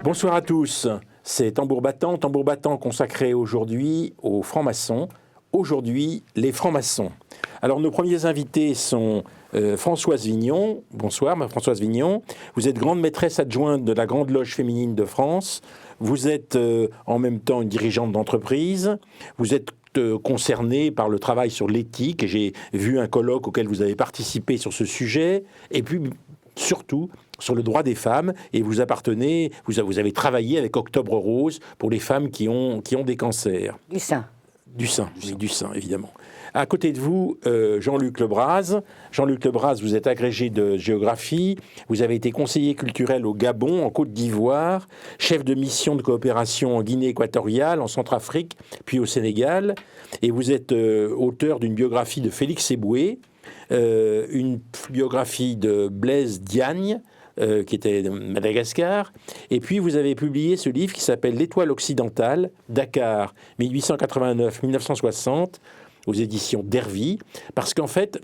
Bonsoir à tous, c'est Tambour Battant consacré aujourd'hui aux francs-maçons. Aujourd'hui, les francs-maçons. Alors nos premiers invités sont Françoise Vignon. Bonsoir, Françoise Vignon. Vous êtes grande maîtresse adjointe de la Grande Loge féminine de France. Vous êtes en même temps une dirigeante d'entreprise. Vous êtes concernée par le travail sur l'éthique. J'ai vu un colloque auquel vous avez participé sur ce sujet. Et puis, surtout, sur le droit des femmes, et vous avez travaillé avec Octobre Rose pour les femmes qui ont des cancers. Du sein. Du sein, évidemment. À côté de vous, Jean-Luc Lebras. Jean-Luc Lebras, vous êtes agrégé de géographie, vous avez été conseiller culturel au Gabon, en Côte d'Ivoire, chef de mission de coopération en Guinée équatoriale, en Centrafrique, puis au Sénégal, et vous êtes auteur d'une biographie de Félix Eboué, une biographie de Blaise Diagne, qui était de Madagascar, et puis vous avez publié ce livre qui s'appelle L'Étoile occidentale, Dakar, 1889-1960, aux éditions d'Hervy, parce qu'en fait,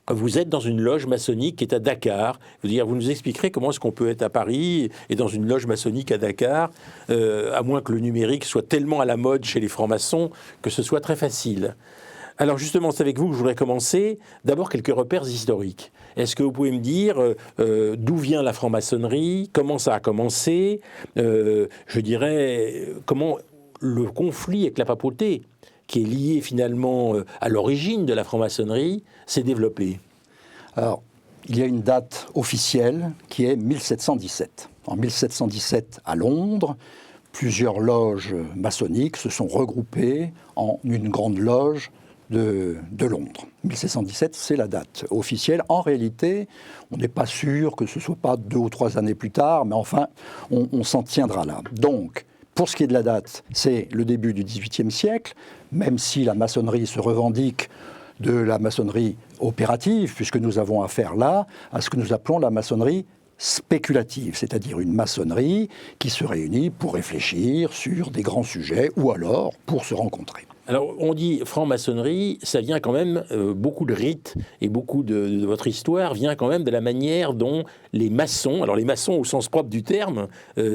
vous êtes dans une loge maçonnique qui est à Dakar. Vous nous expliquerez comment est-ce qu'on peut être à Paris et dans une loge maçonnique à Dakar, à moins que le numérique soit tellement à la mode chez les francs-maçons que ce soit très facile. Alors justement, c'est avec vous que je voudrais commencer. D'abord, quelques repères historiques. Est-ce que vous pouvez me dire d'où vient la franc-maçonnerie, comment ça a commencé, je dirais, comment le conflit avec la papauté, qui est lié finalement à l'origine de la franc-maçonnerie, s'est développé? Alors, il y a une date officielle qui est 1717. En 1717, à Londres, plusieurs loges maçonniques se sont regroupées en une grande loge de Londres. 1717, c'est la date officielle. En réalité, on n'est pas sûr que ce ne soit pas 2 ou 3 années plus tard, mais enfin, on s'en tiendra là. Donc, pour ce qui est de la date, c'est le début du XVIIIe siècle, même si la maçonnerie se revendique de la maçonnerie opérative, puisque nous avons affaire là à ce que nous appelons la maçonnerie spéculative, c'est-à-dire une maçonnerie qui se réunit pour réfléchir sur des grands sujets ou alors pour se rencontrer. Alors, on dit franc-maçonnerie, ça vient quand même, beaucoup de rites et beaucoup de votre histoire vient quand même de la manière dont les maçons, alors les maçons au sens propre du terme,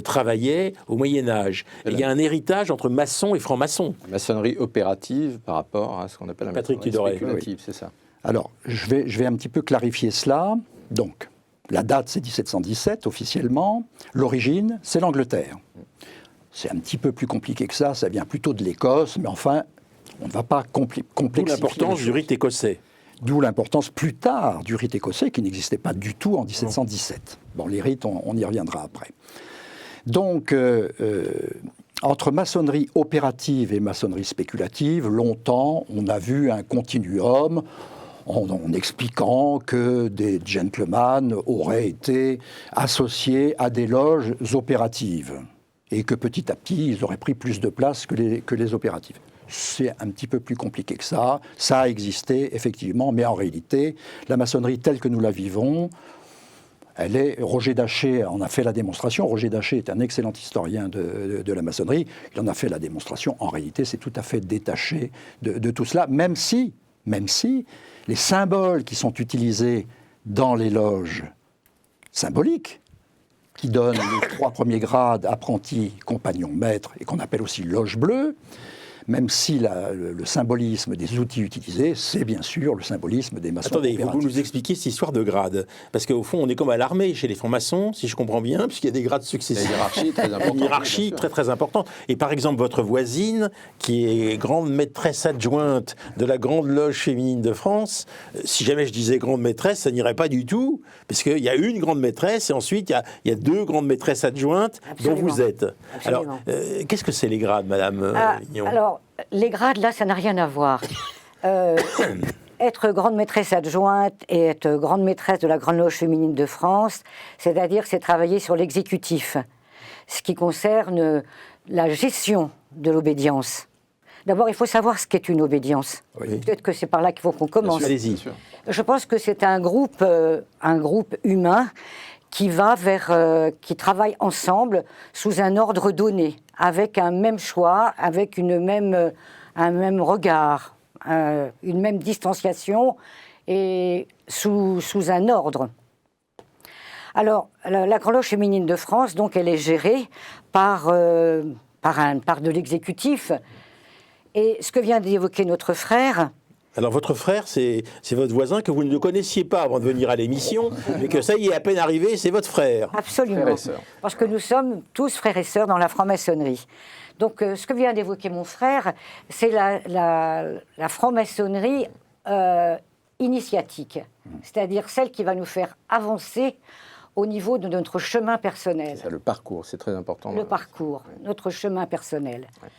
travaillaient au Moyen-Âge. Il y a un héritage entre maçons et francs-maçons. Maçonnerie opérative par rapport à ce qu'on appelle la maçonnerie spéculative, oui. C'est ça. Alors, je vais un petit peu clarifier cela. Donc, la date, c'est 1717 officiellement. L'origine, c'est l'Angleterre. C'est un petit peu plus compliqué que ça vient plutôt de l'Écosse, mais enfin, on ne va pas complexifier. D'où l'importance du rite écossais. D'où l'importance plus tard du rite écossais, qui n'existait pas du tout en 1717. Bon, les rites, on y reviendra après. Donc, entre maçonnerie opérative et maçonnerie spéculative, longtemps, on a vu un continuum en expliquant que des gentlemen auraient été associés à des loges opératives et que petit à petit, ils auraient pris plus de place que les opératives. C'est un petit peu plus compliqué que ça. Ça a existé, effectivement, mais en réalité, la maçonnerie telle que nous la vivons, elle est... Roger Daché en a fait la démonstration. Roger Daché est un excellent historien de la maçonnerie. Il en a fait la démonstration. En réalité, c'est tout à fait détaché de tout cela, même si les symboles qui sont utilisés dans les loges symboliques, qui donnent les 3 premiers grades, apprenti, compagnon, maître, et qu'on appelle aussi loge bleue, même si le symbolisme des outils utilisés, c'est bien sûr le symbolisme des maçons. Attendez, vous nous expliquez cette histoire de grades. Parce qu'au fond, on est comme à l'armée chez les francs-maçons, si je comprends bien, puisqu'il y a des grades successifs. Une hiérarchie très très importante. Et par exemple, votre voisine, qui est grande maîtresse adjointe de la Grande Loge féminine de France, si jamais je disais grande maîtresse, ça n'irait pas du tout, parce qu'il y a une grande maîtresse, et ensuite il y a 2 grandes maîtresses adjointes. Absolument. Dont vous êtes. Absolument. Alors, qu'est-ce que c'est les grades, Madame Vignon ? Alors, les grades, là, ça n'a rien à voir. Être grande maîtresse adjointe et être grande maîtresse de la Grande Loge féminine de France, c'est-à-dire que c'est travailler sur l'exécutif, ce qui concerne la gestion de l'obédience. D'abord, il faut savoir ce qu'est une obédience. Oui. Peut-être que c'est par là qu'il faut qu'on commence. Allez-y. Je pense que c'est un groupe humain qui qui travaille ensemble sous un ordre donné, avec un même choix, avec un même regard, une même distanciation et sous un ordre. Alors, la Grande Loge féminine de France, donc, elle est gérée par de l'exécutif. Et ce que vient d'évoquer notre frère... Alors votre frère, c'est votre voisin que vous ne connaissiez pas avant de venir à l'émission, mais que ça y est, à peine arrivé, c'est votre frère. Absolument. Frères et sœurs. Parce que nous sommes tous frères et sœurs dans la franc-maçonnerie. Donc ce que vient d'évoquer mon frère, c'est la franc-maçonnerie initiatique, c'est-à-dire celle qui va nous faire avancer au niveau de notre chemin personnel. C'est ça, le parcours, c'est très important. Le parcours, notre chemin personnel. Ouais.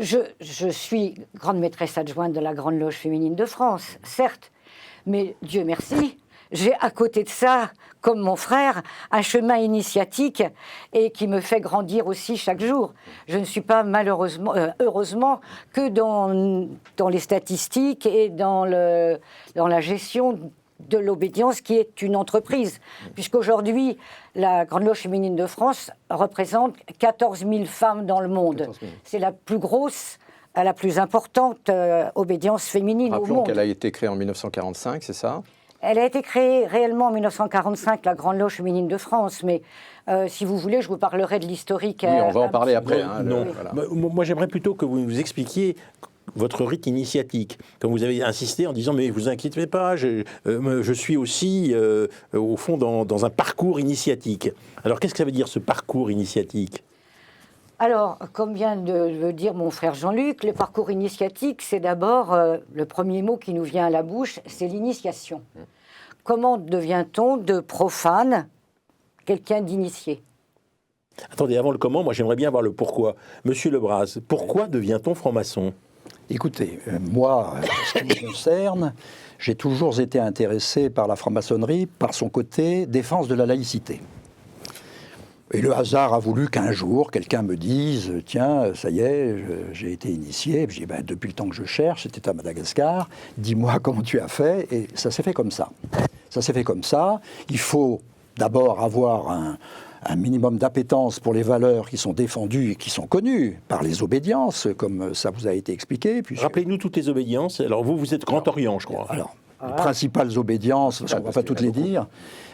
Je suis grande maîtresse adjointe de la Grande Loge féminine de France, certes, mais Dieu merci, j'ai à côté de ça, comme mon frère, un chemin initiatique et qui me fait grandir aussi chaque jour. Je ne suis pas heureusement, que dans les statistiques et dans la gestion de l'obédience qui est une entreprise, puisqu'aujourd'hui, la Grande Loge féminine de France représente 14 000 femmes dans le monde. C'est la plus grosse, la plus importante obédience féminine au monde. Rappelons qu'elle a été créée en 1945, c'est ça ? Elle a été créée réellement en 1945, la Grande Loge féminine de France, mais si vous voulez, je vous parlerai de l'historique. Oui, on va en parler après. Non. Voilà. Moi, j'aimerais plutôt que vous nous expliquiez votre rite initiatique, comme vous avez insisté en disant « mais vous inquiétez pas, je suis aussi, au fond, dans un parcours initiatique ». Alors, qu'est-ce que ça veut dire, ce parcours initiatique ? Alors, comme vient de le dire mon frère Jean-Luc, le parcours initiatique, c'est d'abord, le premier mot qui nous vient à la bouche, c'est l'initiation. Comment devient-on de profane quelqu'un d'initié ? Attendez, avant le comment, moi j'aimerais bien voir le pourquoi. Monsieur Lebras, pourquoi devient-on franc-maçon ? Écoutez, moi, ce qui me concerne, j'ai toujours été intéressé par la franc-maçonnerie, par son côté défense de la laïcité. Et le hasard a voulu qu'un jour, quelqu'un me dise « Tiens, ça y est, j'ai été initié. » Je dis « Depuis le temps que je cherche, c'était à Madagascar. Dis-moi comment tu as fait. » Et ça s'est fait comme ça. Ça s'est fait comme ça. Il faut d'abord avoir un minimum d'appétence pour les valeurs qui sont défendues et qui sont connues par les obédiences, comme ça vous a été expliqué. Rappelez-nous toutes les obédiences. Alors vous êtes Grand Orient, je crois. Alors, les principales obédiences, on ne va pas toutes les dire.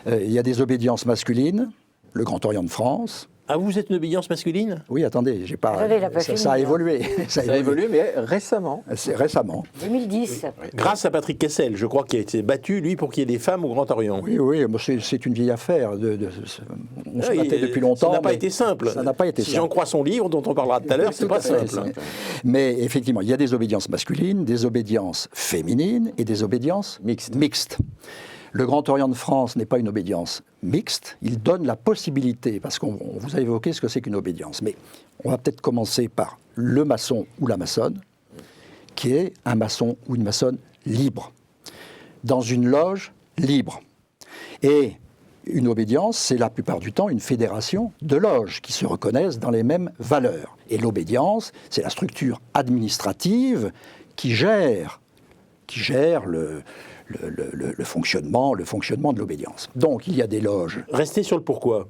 Il y a des obédiences masculines, le Grand Orient de France. Ah, vous êtes une obédience masculine ? Oui, attendez, j'ai pas. Ça a évolué. Ça a évolué, mais récemment. C'est récemment. 2010. Grâce à Patrick Kessel, je crois, qui a été battu, lui, pour qu'il y ait des femmes au Grand Orient. Oui, c'est une vieille affaire. On se battait depuis longtemps. Ça n'a pas été simple. Ça n'a pas été si simple. j'en crois son livre, dont on parlera tout à l'heure, c'est pas simple. Mais effectivement, il y a des obédiences masculines, des obédiences féminines et des obédiences mixtes. Le Grand Orient de France n'est pas une obédience mixte, il donne la possibilité, parce qu'on vous a évoqué ce que c'est qu'une obédience, mais on va peut-être commencer par le maçon ou la maçonne, qui est un maçon ou une maçonne libre, dans une loge libre. Et une obédience, c'est la plupart du temps une fédération de loges qui se reconnaissent dans les mêmes valeurs. Et l'obédience, c'est la structure administrative qui gère le fonctionnement de l'obédience. Donc, il y a des loges. Restez sur le pourquoi.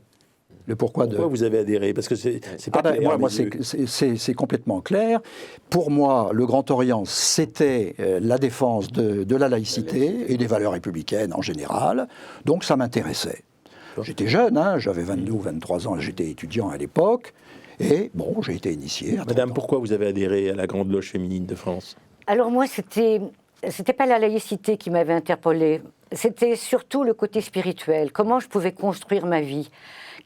Le pourquoi vous avez adhéré ? Parce que c'est pas clair. Moi, c'est complètement clair. Pour moi, le Grand Orient, c'était la défense de la laïcité et des valeurs républicaines en général. Donc, ça m'intéressait. J'étais jeune, j'avais 22 ou 23 ans, j'étais étudiant à l'époque. Et bon, j'ai été initié. Madame, pourquoi vous avez adhéré à la Grande Loge féminine de France ? Alors moi, c'était pas la laïcité qui m'avait interpellée, c'était surtout le côté spirituel. Comment je pouvais construire ma vie ?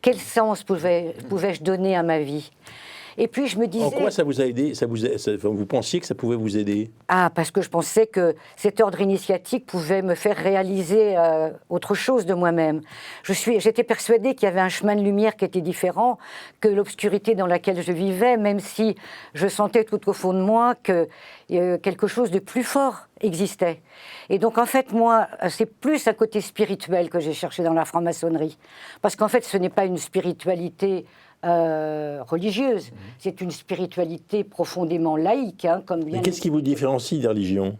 Quel sens pouvais-je donner à ma vie ? Et puis je me disais... En quoi ça vous a aidé ? Vous pensiez que ça pouvait vous aider ? Ah, parce que je pensais que cet ordre initiatique pouvait me faire réaliser autre chose de moi-même. J'étais persuadée qu'il y avait un chemin de lumière qui était différent que l'obscurité dans laquelle je vivais, même si je sentais tout au fond de moi que quelque chose de plus fort existait. Et donc, en fait, moi, c'est plus un côté spirituel que j'ai cherché dans la franc-maçonnerie. Parce qu'en fait, ce n'est pas une spiritualité religieuse. C'est une spiritualité profondément laïque, hein, comme vient. Mais qu'est-ce qui vous différencie des religions ?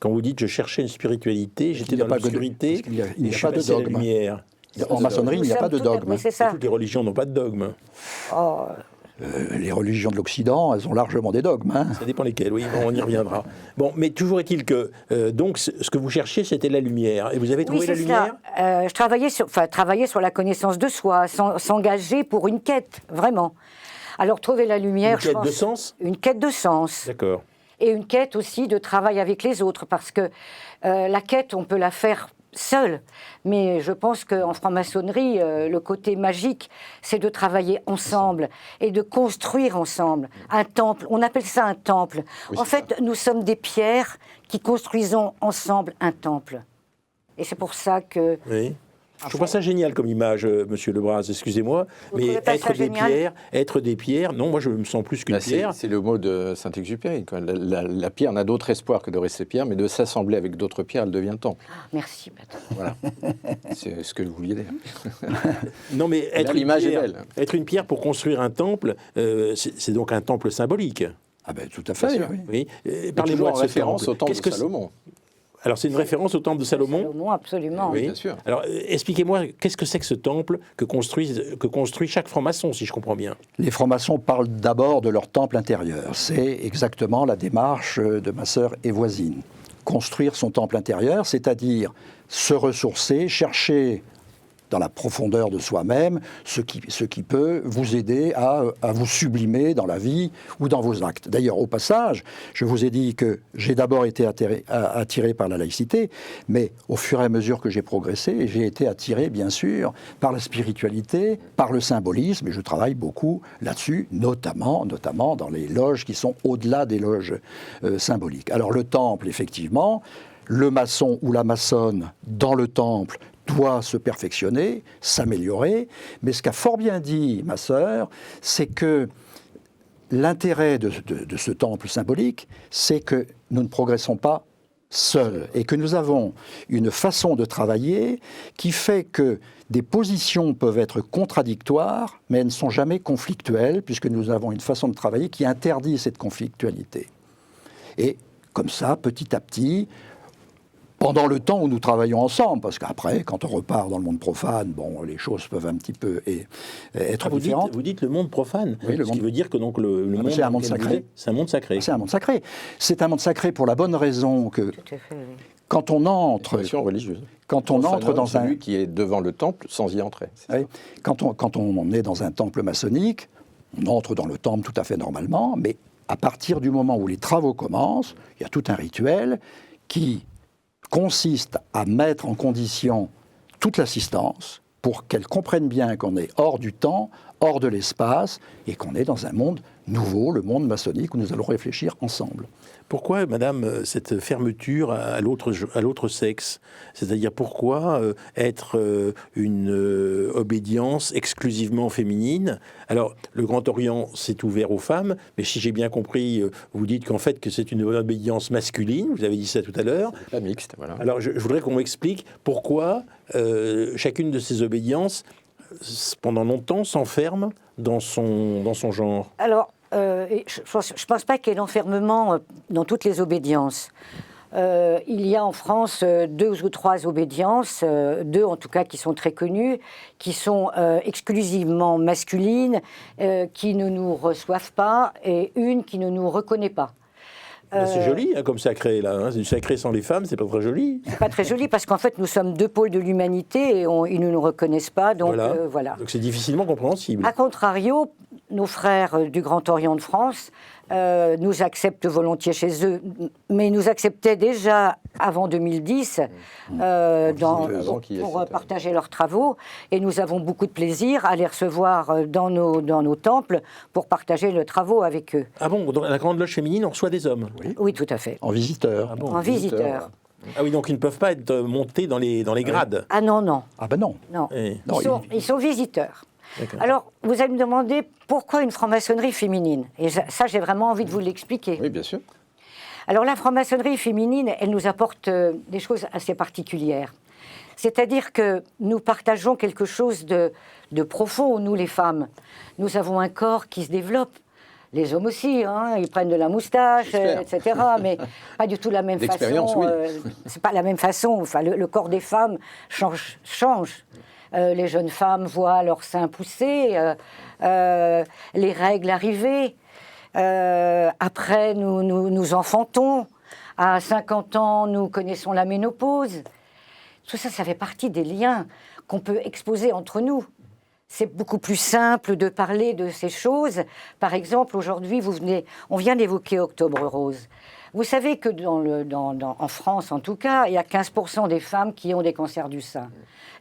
Quand vous dites je cherchais une spiritualité, j'étais dans l'obscurité, il n'y a pas de dogme. La lumière. En maçonnerie, il n'y a pas de dogme. Oui, c'est ça. Toutes les religions n'ont pas de dogme. Oh, Les religions de l'Occident, elles ont largement des dogmes. Hein. Ça dépend lesquelles, oui, bon, on y reviendra. Bon, mais toujours est-il que, donc, ce que vous cherchiez, c'était la lumière. Et vous avez trouvé la lumière ? Je travaillais sur la connaissance de soi, s'engager pour une quête, vraiment. Alors, trouver la lumière... Une quête de sens ? Une quête de sens. D'accord. Et une quête aussi de travail avec les autres, parce que la quête, on peut la faire seul, mais je pense qu'en franc-maçonnerie, le côté magique, c'est de travailler ensemble et de construire ensemble un temple. On appelle ça un temple. Oui, en fait, nous sommes des pierres qui construisons ensemble un temple. Et c'est pour ça que... Oui. Je trouve pas ça génial comme image, Monsieur Lebras, excusez-moi, Vous mais trouvez pas ça génial ? être des pierres, non, moi je me sens plus qu'une pierre. C'est le mot de Saint-Exupéry. La pierre n'a d'autre espoir que de rester pierre, mais de s'assembler avec d'autres pierres, elle devient temple. Merci, Patrick. Voilà. C'est ce que vous vouliez dire. Non, mais l'image est belle. Être une pierre pour construire un temple, c'est donc un temple symbolique. Ah ben tout à fait, oui. Oui. Parlez-moi de en ce référence temple. au temple de Salomon. Alors, c'est une référence au temple de Salomon ? Salomon, absolument. Oui, bien sûr. Alors, expliquez-moi, qu'est-ce que c'est que ce temple que construit chaque franc-maçon, si je comprends bien ? Les francs-maçons parlent d'abord de leur temple intérieur. C'est exactement la démarche de ma sœur et voisine. Construire son temple intérieur, c'est-à-dire se ressourcer, chercher dans la profondeur de soi-même ce qui peut vous aider à vous sublimer dans la vie ou dans vos actes. D'ailleurs, au passage, je vous ai dit que j'ai d'abord été attiré par la laïcité, mais au fur et à mesure que j'ai progressé, j'ai été attiré, bien sûr, par la spiritualité, par le symbolisme, et je travaille beaucoup là-dessus, notamment dans les loges qui sont au-delà des loges symboliques. Alors le temple, effectivement, le maçon ou la maçonne dans le temple doit se perfectionner, s'améliorer, mais ce qu'a fort bien dit ma sœur, c'est que l'intérêt de ce temple symbolique, c'est que nous ne progressons pas seuls et que nous avons une façon de travailler qui fait que des positions peuvent être contradictoires, mais elles ne sont jamais conflictuelles, puisque nous avons une façon de travailler qui interdit cette conflictualité. Et comme ça, petit à petit, pendant le temps où nous travaillons ensemble, parce qu'après, quand on repart dans le monde profane, bon, les choses peuvent un petit peu être différentes. Vous dites le monde profane, oui, qui veut dire que donc le monde... C'est un monde sacré. C'est un monde sacré. C'est un monde sacré. C'est un monde sacré pour la bonne raison que Tout à fait, oui. Quand on entre... religieuse. Quand on entre dans celui qui est devant le temple sans y entrer. Oui, quand on est dans un temple maçonnique, on entre dans le temple tout à fait normalement, mais à partir du moment où les travaux commencent, il y a tout un rituel qui consiste à mettre en condition toute l'assistance pour qu'elle comprenne bien qu'on est hors du temps, hors de l'espace, et qu'on est dans un monde nouveau, le monde maçonnique, où nous allons réfléchir ensemble. Pourquoi, madame, cette fermeture à l'autre sexe ? C'est-à-dire, pourquoi être une obédience exclusivement féminine ? Alors, le Grand Orient s'est ouvert aux femmes, mais si j'ai bien compris, vous dites qu'en fait, que c'est une obédience masculine, vous avez dit ça tout à l'heure. La mixte, voilà. Alors, je voudrais qu'on m'explique pourquoi chacune de ces obédiences, pendant longtemps, s'enferme dans son genre. Alors, je pense pas qu'il y ait d'enfermement dans toutes les obédiences. Il y a en France 2 ou 3 obédiences, 2 en tout cas qui sont très connues, qui sont exclusivement masculines, qui ne nous reçoivent pas, et une qui ne nous reconnaît pas. C'est joli comme sacré, là. Hein. C'est du sacré sans les femmes, c'est pas très joli. C'est pas très joli parce qu'en fait, nous sommes 2 pôles de l'humanité et ils ne nous reconnaissent pas. Donc voilà. Donc c'est difficilement compréhensible. A contrario, nos frères du Grand Orient de France nous acceptent volontiers chez eux, mais nous acceptaient déjà avant 2010 pour partager leurs travaux. Et nous avons beaucoup de plaisir à les recevoir dans nos temples pour partager leurs travaux avec eux. Ah bon, dans la Grande Loge féminine, on reçoit des hommes ? Oui, tout à fait. En visiteur. Ah bon, en visiteur. Ah oui, donc ils ne peuvent pas être montés dans les grades. Ah non, non. Ah ben non. Non. Non, Ils sont visiteurs. Alors, vous allez me demander pourquoi une franc-maçonnerie féminine ? Et ça, j'ai vraiment envie de vous l'expliquer. Oui, bien sûr. Alors, la franc-maçonnerie féminine, elle nous apporte des choses assez particulières. C'est-à-dire que nous partageons quelque chose de profond, nous les femmes. Nous avons un corps qui se développe. Les hommes aussi, hein, ils prennent de la moustache, etc. Mais pas du tout la même façon. Oui. C'est pas la même façon. Enfin, le corps des femmes change. Les jeunes femmes voient leurs seins pousser, les règles arriver. Après, nous enfantons. À 50 ans, nous connaissons la ménopause. Tout ça, ça fait partie des liens qu'on peut exposer entre nous. C'est beaucoup plus simple de parler de ces choses. Par exemple, aujourd'hui, on vient d'évoquer Octobre Rose. Vous savez que en France, en tout cas, il y a 15% des femmes qui ont des cancers du sein.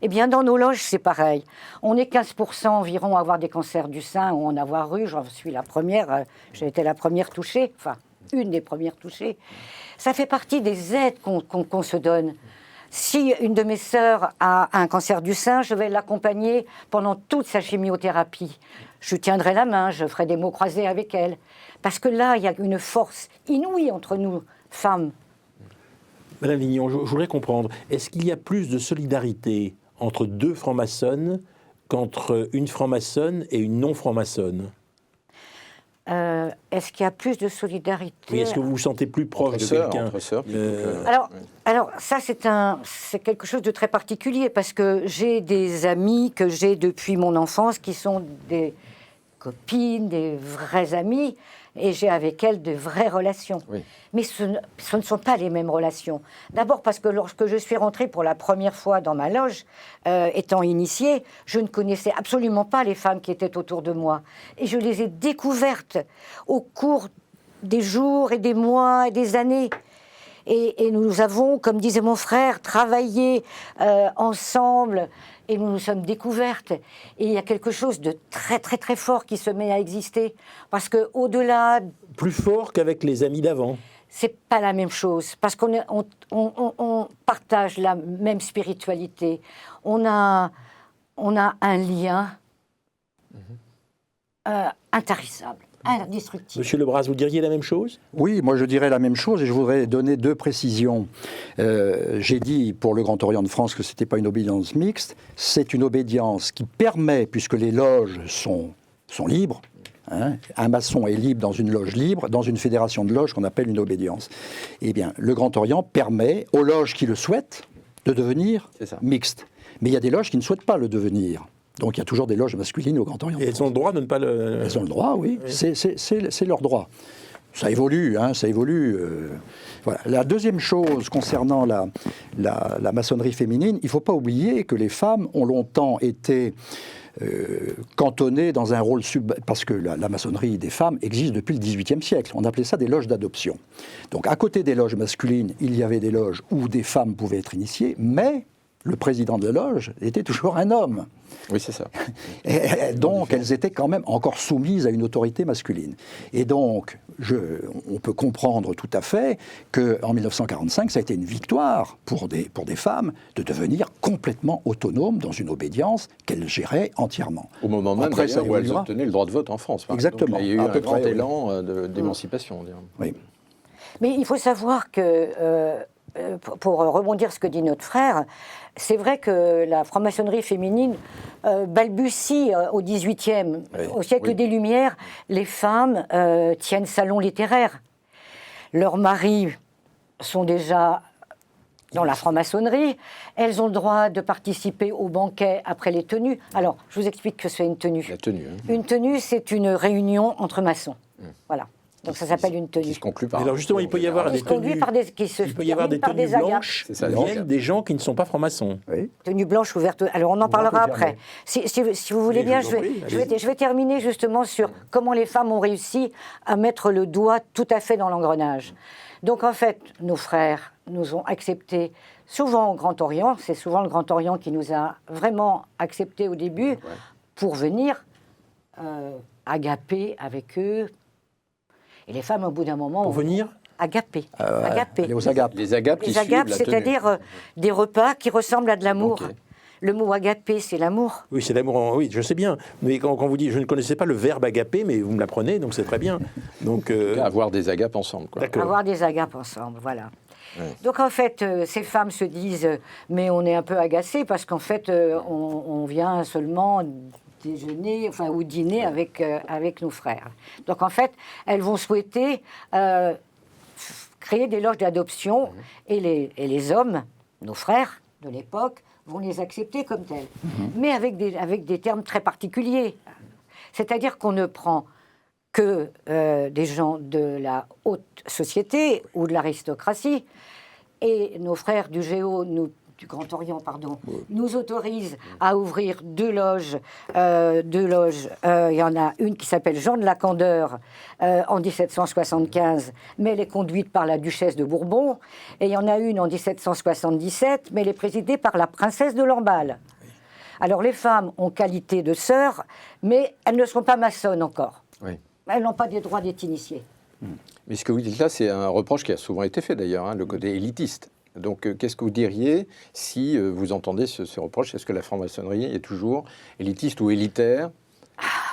Eh bien, dans nos loges, c'est pareil. On est 15% environ à avoir des cancers du sein ou en avoir eu. J'en suis la première. J'ai été la première touchée. Enfin, une des premières touchées. Ça fait partie des aides qu'on se donne. Si une de mes sœurs a un cancer du sein, je vais l'accompagner pendant toute sa chimiothérapie. Je tiendrai la main, je ferai des mots croisés avec elle. Parce que là, il y a une force inouïe entre nous, femmes. Madame Vignon, je voudrais comprendre, est-ce qu'il y a plus de solidarité entre deux francs-maçonnes qu'entre une franc-maçonne et une non-franc-maçonne ? Est-ce qu'il y a plus de solidarité ? Oui, est-ce que vous vous sentez plus proche de quelqu'un ? Entre sœurs. Alors ça, c'est quelque chose de très particulier, parce que j'ai des amis que j'ai depuis mon enfance qui sont des copines, des vraies amies, et j'ai avec elles de vraies relations. Oui. Mais ce ne sont pas les mêmes relations. D'abord parce que lorsque je suis rentrée pour la première fois dans ma loge, étant initiée, je ne connaissais absolument pas les femmes qui étaient autour de moi. Et je les ai découvertes au cours des jours et des mois et des années. Et nous avons, comme disait mon frère, travaillé ensemble et nous nous sommes découvertes. Et il y a quelque chose de très, très, très fort qui se met à exister. Parce qu'au-delà... Plus fort qu'avec les amis d'avant. C'est pas la même chose. Parce qu'on partage la même spiritualité. On a un lien intarissable. Indestructible. Monsieur Lebras, vous diriez la même chose ? Oui, moi je dirais la même chose et je voudrais donner deux précisions. J'ai dit pour le Grand Orient de France que ce n'était pas une obédience mixte, c'est une obédience qui permet, puisque les loges sont libres, hein, un maçon est libre dans une loge libre, dans une fédération de loges qu'on appelle une obédience. Eh bien, le Grand Orient permet aux loges qui le souhaitent de devenir mixtes. Mais il y a des loges qui ne souhaitent pas le devenir. Donc il y a toujours des loges masculines au Grand Orient. Et elles ont le droit de ne pas le... Elles ont le droit, oui. C'est leur droit. Ça évolue, hein, ça évolue. Voilà. La deuxième chose concernant la maçonnerie féminine, il ne faut pas oublier que les femmes ont longtemps été cantonnées dans un rôle parce que la maçonnerie des femmes existe depuis le XVIIIe siècle. On appelait ça des loges d'adoption. Donc à côté des loges masculines, il y avait des loges où des femmes pouvaient être initiées, mais le président de la loge était toujours un homme. Oui, c'est ça. Et donc, elles étaient quand même encore soumises à une autorité masculine. Et donc, on peut comprendre tout à fait qu'en 1945, ça a été une victoire pour des femmes de devenir complètement autonomes dans une obédience qu'elles géraient entièrement. Au moment même où elles obtenaient le droit de vote en France. Exactement. Donc, il y a eu un grand élan d'émancipation. Oui. Mais il faut savoir que... pour rebondir sur ce que dit notre frère, c'est vrai que la franc-maçonnerie féminine balbutie au XVIIIe, au siècle des Lumières. Les femmes tiennent salon littéraire. Leurs maris sont déjà dans la franc-maçonnerie. Elles ont le droit de participer au banquet après les tenues. Alors, je vous explique que c'est une tenue. La tenue. Hein. Une tenue, c'est une réunion entre maçons. Voilà. Donc ça s'appelle une tenue. Qui se conclut par... Alors justement, il peut y avoir des tenues, blanches qui viennent des gens qui ne sont pas francs-maçons. Oui. Tenue blanche ouverte. Alors on en parlera après. Si vous voulez bien, je vais terminer justement sur comment les femmes ont réussi à mettre le doigt tout à fait dans l'engrenage. Donc en fait, nos frères nous ont acceptés souvent au Grand Orient. C'est souvent le Grand Orient qui nous a vraiment acceptés au début pour venir agaper avec eux. Et les femmes, au bout d'un moment... Pour venir agaper. Aller aux agapes. Les agapes, les agapes, c'est-à-dire des repas qui ressemblent à de l'amour. Okay. Le mot agaper, c'est l'amour. Oui, c'est l'amour, oui, je sais bien. Mais quand vous dites, je ne connaissais pas le verbe agaper, mais vous me l'apprenez, donc c'est très bien. Donc, avoir des agapes ensemble. Quoi. Avoir des agapes ensemble, voilà. Ouais. Donc en fait, ces femmes se disent, mais on est un peu agacés parce qu'en fait, on vient seulement déjeuner, enfin, ou dîner avec nos frères. Donc en fait, elles vont souhaiter créer des loges d'adoption et les hommes, nos frères de l'époque, vont les accepter comme tels. Mais avec des termes très particuliers. C'est-à-dire qu'on ne prend que des gens de la haute société ou de l'aristocratie. Et nos frères du du Grand Orient, pardon, nous autorisent à ouvrir deux loges. Il y en a une qui s'appelle Jean de la Candeur en 1775, mais elle est conduite par la duchesse de Bourbon. Et il y en a une en 1777, mais elle est présidée par la princesse de Lamballe. Alors les femmes ont qualité de sœurs, mais elles ne sont pas maçonnes encore. Oui. Elles n'ont pas des droits d'être initiées. Mais ce que vous dites là, c'est un reproche qui a souvent été fait d'ailleurs, hein, le côté élitiste. Donc, qu'est-ce que vous diriez si vous entendez ce reproche? Est-ce que la franc-maçonnerie est toujours élitiste ou élitaire?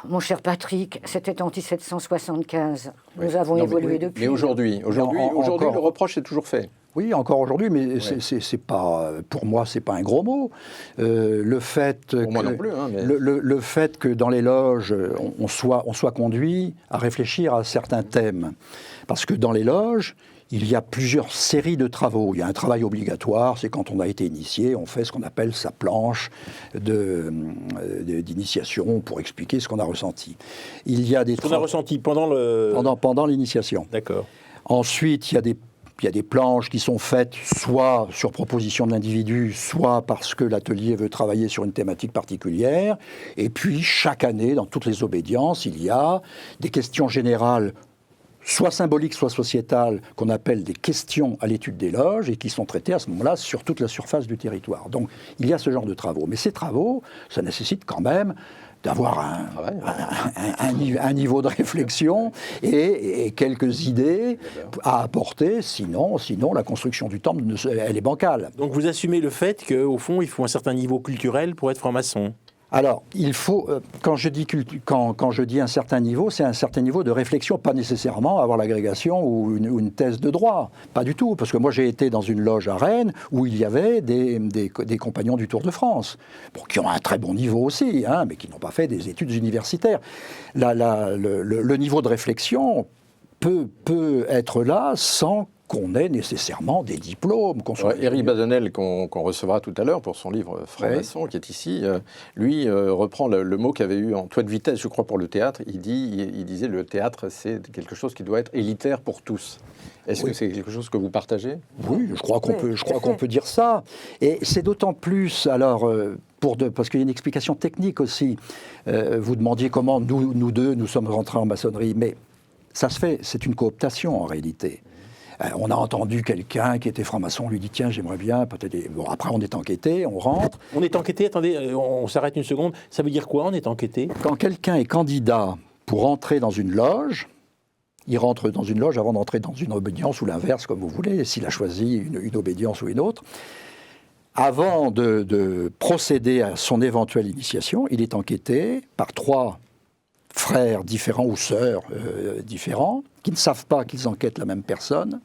Mon cher Patrick, c'était en 1775. Oui. Nous avons évolué depuis. Mais aujourd'hui, le reproche est toujours fait. Oui, encore aujourd'hui, mais c'est pas, pour moi, c'est pas un gros mot. Le fait pour moi non plus, hein, mais... le fait que dans les loges, on soit conduit à réfléchir à certains thèmes. Parce que dans les loges, il y a plusieurs séries de travaux. Il y a un travail obligatoire, c'est quand on a été initié, on fait ce qu'on appelle sa planche d'initiation pour expliquer ce qu'on a ressenti. Il y a des Ce qu'on a ressenti pendant l'initiation. D'accord. Ensuite, il y a des planches qui sont faites soit sur proposition de l'individu, soit parce que l'atelier veut travailler sur une thématique particulière. Et puis, chaque année, dans toutes les obédiences, il y a des questions générales, soit symboliques, soit sociétales, qu'on appelle des questions à l'étude des loges et qui sont traitées à ce moment-là sur toute la surface du territoire. Donc, il y a ce genre de travaux. Mais ces travaux, ça nécessite quand même d'avoir un niveau de réflexion et quelques idées à apporter, sinon la construction du temple, elle est bancale. Donc vous assumez le fait qu'au fond, il faut un certain niveau culturel pour être franc-maçon. Alors, il faut, quand je dis un certain niveau, c'est un certain niveau de réflexion, pas nécessairement avoir l'agrégation ou une thèse de droit, pas du tout, parce que moi j'ai été dans une loge à Rennes où il y avait des compagnons du Tour de France, bon, qui ont un très bon niveau aussi, hein, mais qui n'ont pas fait des études universitaires. Le niveau de réflexion peut être là sans qu'on ait nécessairement des diplômes. Éric Bazanel, qu'on recevra tout à l'heure pour son livre Franc-maçon, qui est ici, lui reprend le mot qu'avait eu Antoine Vitesse, je crois, pour le théâtre. Il disait le théâtre, c'est quelque chose qui doit être élitaire pour tous. Est-ce que c'est quelque chose que vous partagez? Oui, je crois qu'on peut dire ça. Et c'est d'autant plus, alors, parce qu'il y a une explication technique aussi. Vous demandiez comment nous deux, nous sommes rentrés en maçonnerie, mais ça se fait, c'est une cooptation en réalité. On a entendu quelqu'un qui était franc-maçon, lui dit tiens, j'aimerais bien peut-être. Bon, après on est enquêté, on rentre. On est enquêté, attendez, on s'arrête une seconde. Ça veut dire quoi, on est enquêté? Quand quelqu'un est candidat pour entrer dans une loge, il rentre dans une loge avant d'entrer dans une obédience ou l'inverse, comme vous voulez, s'il a choisi une obédience ou une autre. Avant de procéder à son éventuelle initiation, il est enquêté par 3 frères différents ou sœurs différents, qui ne savent pas qu'ils enquêtent la même personne,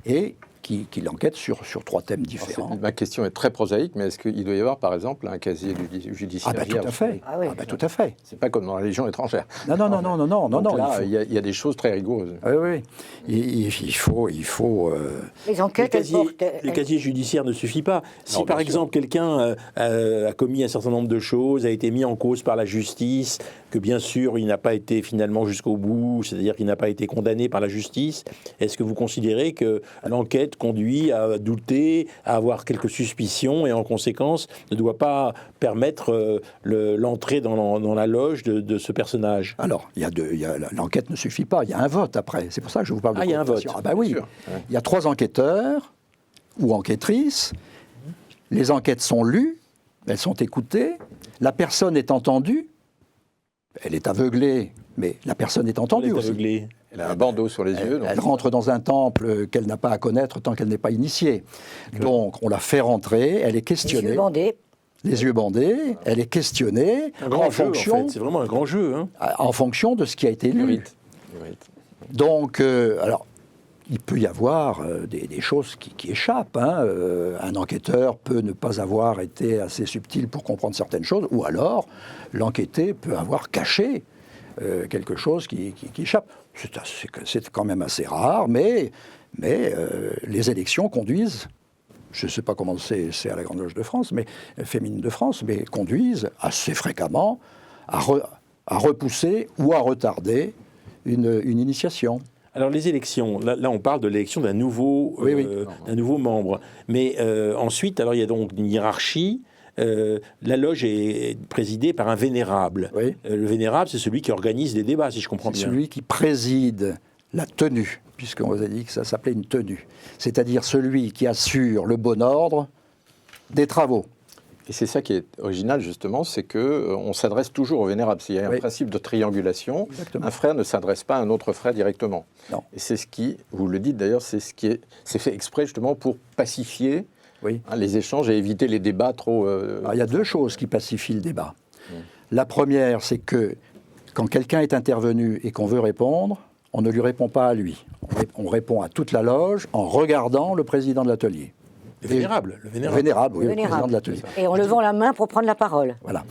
et qui l'enquêtent sur 3 thèmes différents. Ma question est très prosaïque, mais est-ce qu'il doit y avoir, par exemple, un casier judiciaire? Ah, tout à fait. Tout à fait. C'est pas comme dans la Légion étrangère. Non. Donc là, il y a des choses très rigoureuses. Oui. Il faut. Les enquêtes, le casier judiciaire ne suffit pas. Si par exemple quelqu'un a commis un certain nombre de choses, a été mis en cause par la justice, que bien sûr il n'a pas été finalement jusqu'au bout, c'est-à-dire qu'il n'a pas été condamné par la justice, est-ce que vous considérez que l'enquête conduit à douter, à avoir quelques suspicions et en conséquence ne doit pas permettre l'entrée dans la loge de ce personnage? Alors, l'enquête ne suffit pas, il y a un vote après. C'est pour ça que je vous parle de il y a un vote. Ah oui, il y a 3 enquêteurs ou enquêtrices, les enquêtes sont lues, elles sont écoutées, la personne est entendue, elle est aveuglée, mais la personne est entendue aussi. Aveuglée. Elle a un bandeau sur les yeux. Elle rentre dans un temple qu'elle n'a pas à connaître tant qu'elle n'est pas initiée. Donc, on la fait rentrer, elle est questionnée. Les yeux bandés, elle est questionnée en fonction. En fait. C'est vraiment un grand jeu. Hein. En fonction de ce qui a été lu. Donc, alors, il peut y avoir des choses qui échappent. Hein. Un enquêteur peut ne pas avoir été assez subtil pour comprendre certaines choses, ou alors l'enquêté peut avoir caché quelque chose qui échappe. C'est quand même assez rare, mais les élections conduisent, je ne sais pas comment c'est à la Grande Loge de France, mais féminine de France, mais conduisent assez fréquemment à repousser ou à retarder une initiation. Alors les élections, là on parle de l'élection d'un nouveau, d'un nouveau membre. Mais ensuite, alors il y a donc une hiérarchie. La loge est présidée par un vénérable. Oui. Le vénérable, c'est celui qui organise les débats, si je comprends bien. C'est celui qui préside la tenue, puisqu'on vous a dit que ça s'appelait une tenue. C'est-à-dire celui qui assure le bon ordre des travaux. Et c'est ça qui est original, justement, c'est qu'on s'adresse toujours au vénérable. Il y a un principe de triangulation. Exactement. Un frère ne s'adresse pas à un autre frère directement. Non. Et c'est ce qui, vous le dites d'ailleurs, c'est fait exprès justement pour pacifier les échanges et éviter les débats trop... Alors, il y a deux choses qui pacifient le débat. La première, c'est que quand quelqu'un est intervenu et qu'on veut répondre, on ne lui répond pas à lui. On répond à toute la loge en regardant le président de l'atelier. Le vénérable. Le vénérable, oui, le président de l'atelier. Et en levant la main pour prendre la parole. Voilà.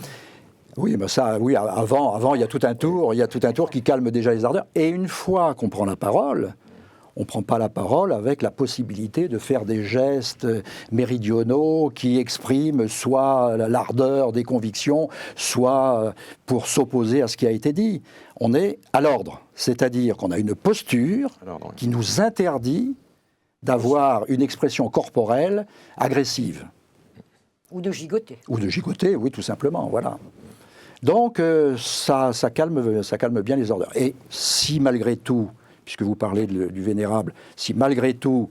Oui, mais ça, oui, avant, il y a tout un tour qui calme déjà les ardeurs. Et une fois qu'on prend la parole, on ne prend pas la parole avec la possibilité de faire des gestes méridionaux qui expriment soit l'ardeur des convictions, soit pour s'opposer à ce qui a été dit. On est à l'ordre, c'est-à-dire qu'on a une posture qui nous interdit d'avoir une expression corporelle agressive. Ou de gigoter. Ou de gigoter, oui, tout simplement, voilà. Donc, ça calme bien les ardeurs. Et si malgré tout, puisque vous parlez du vénérable, si malgré tout,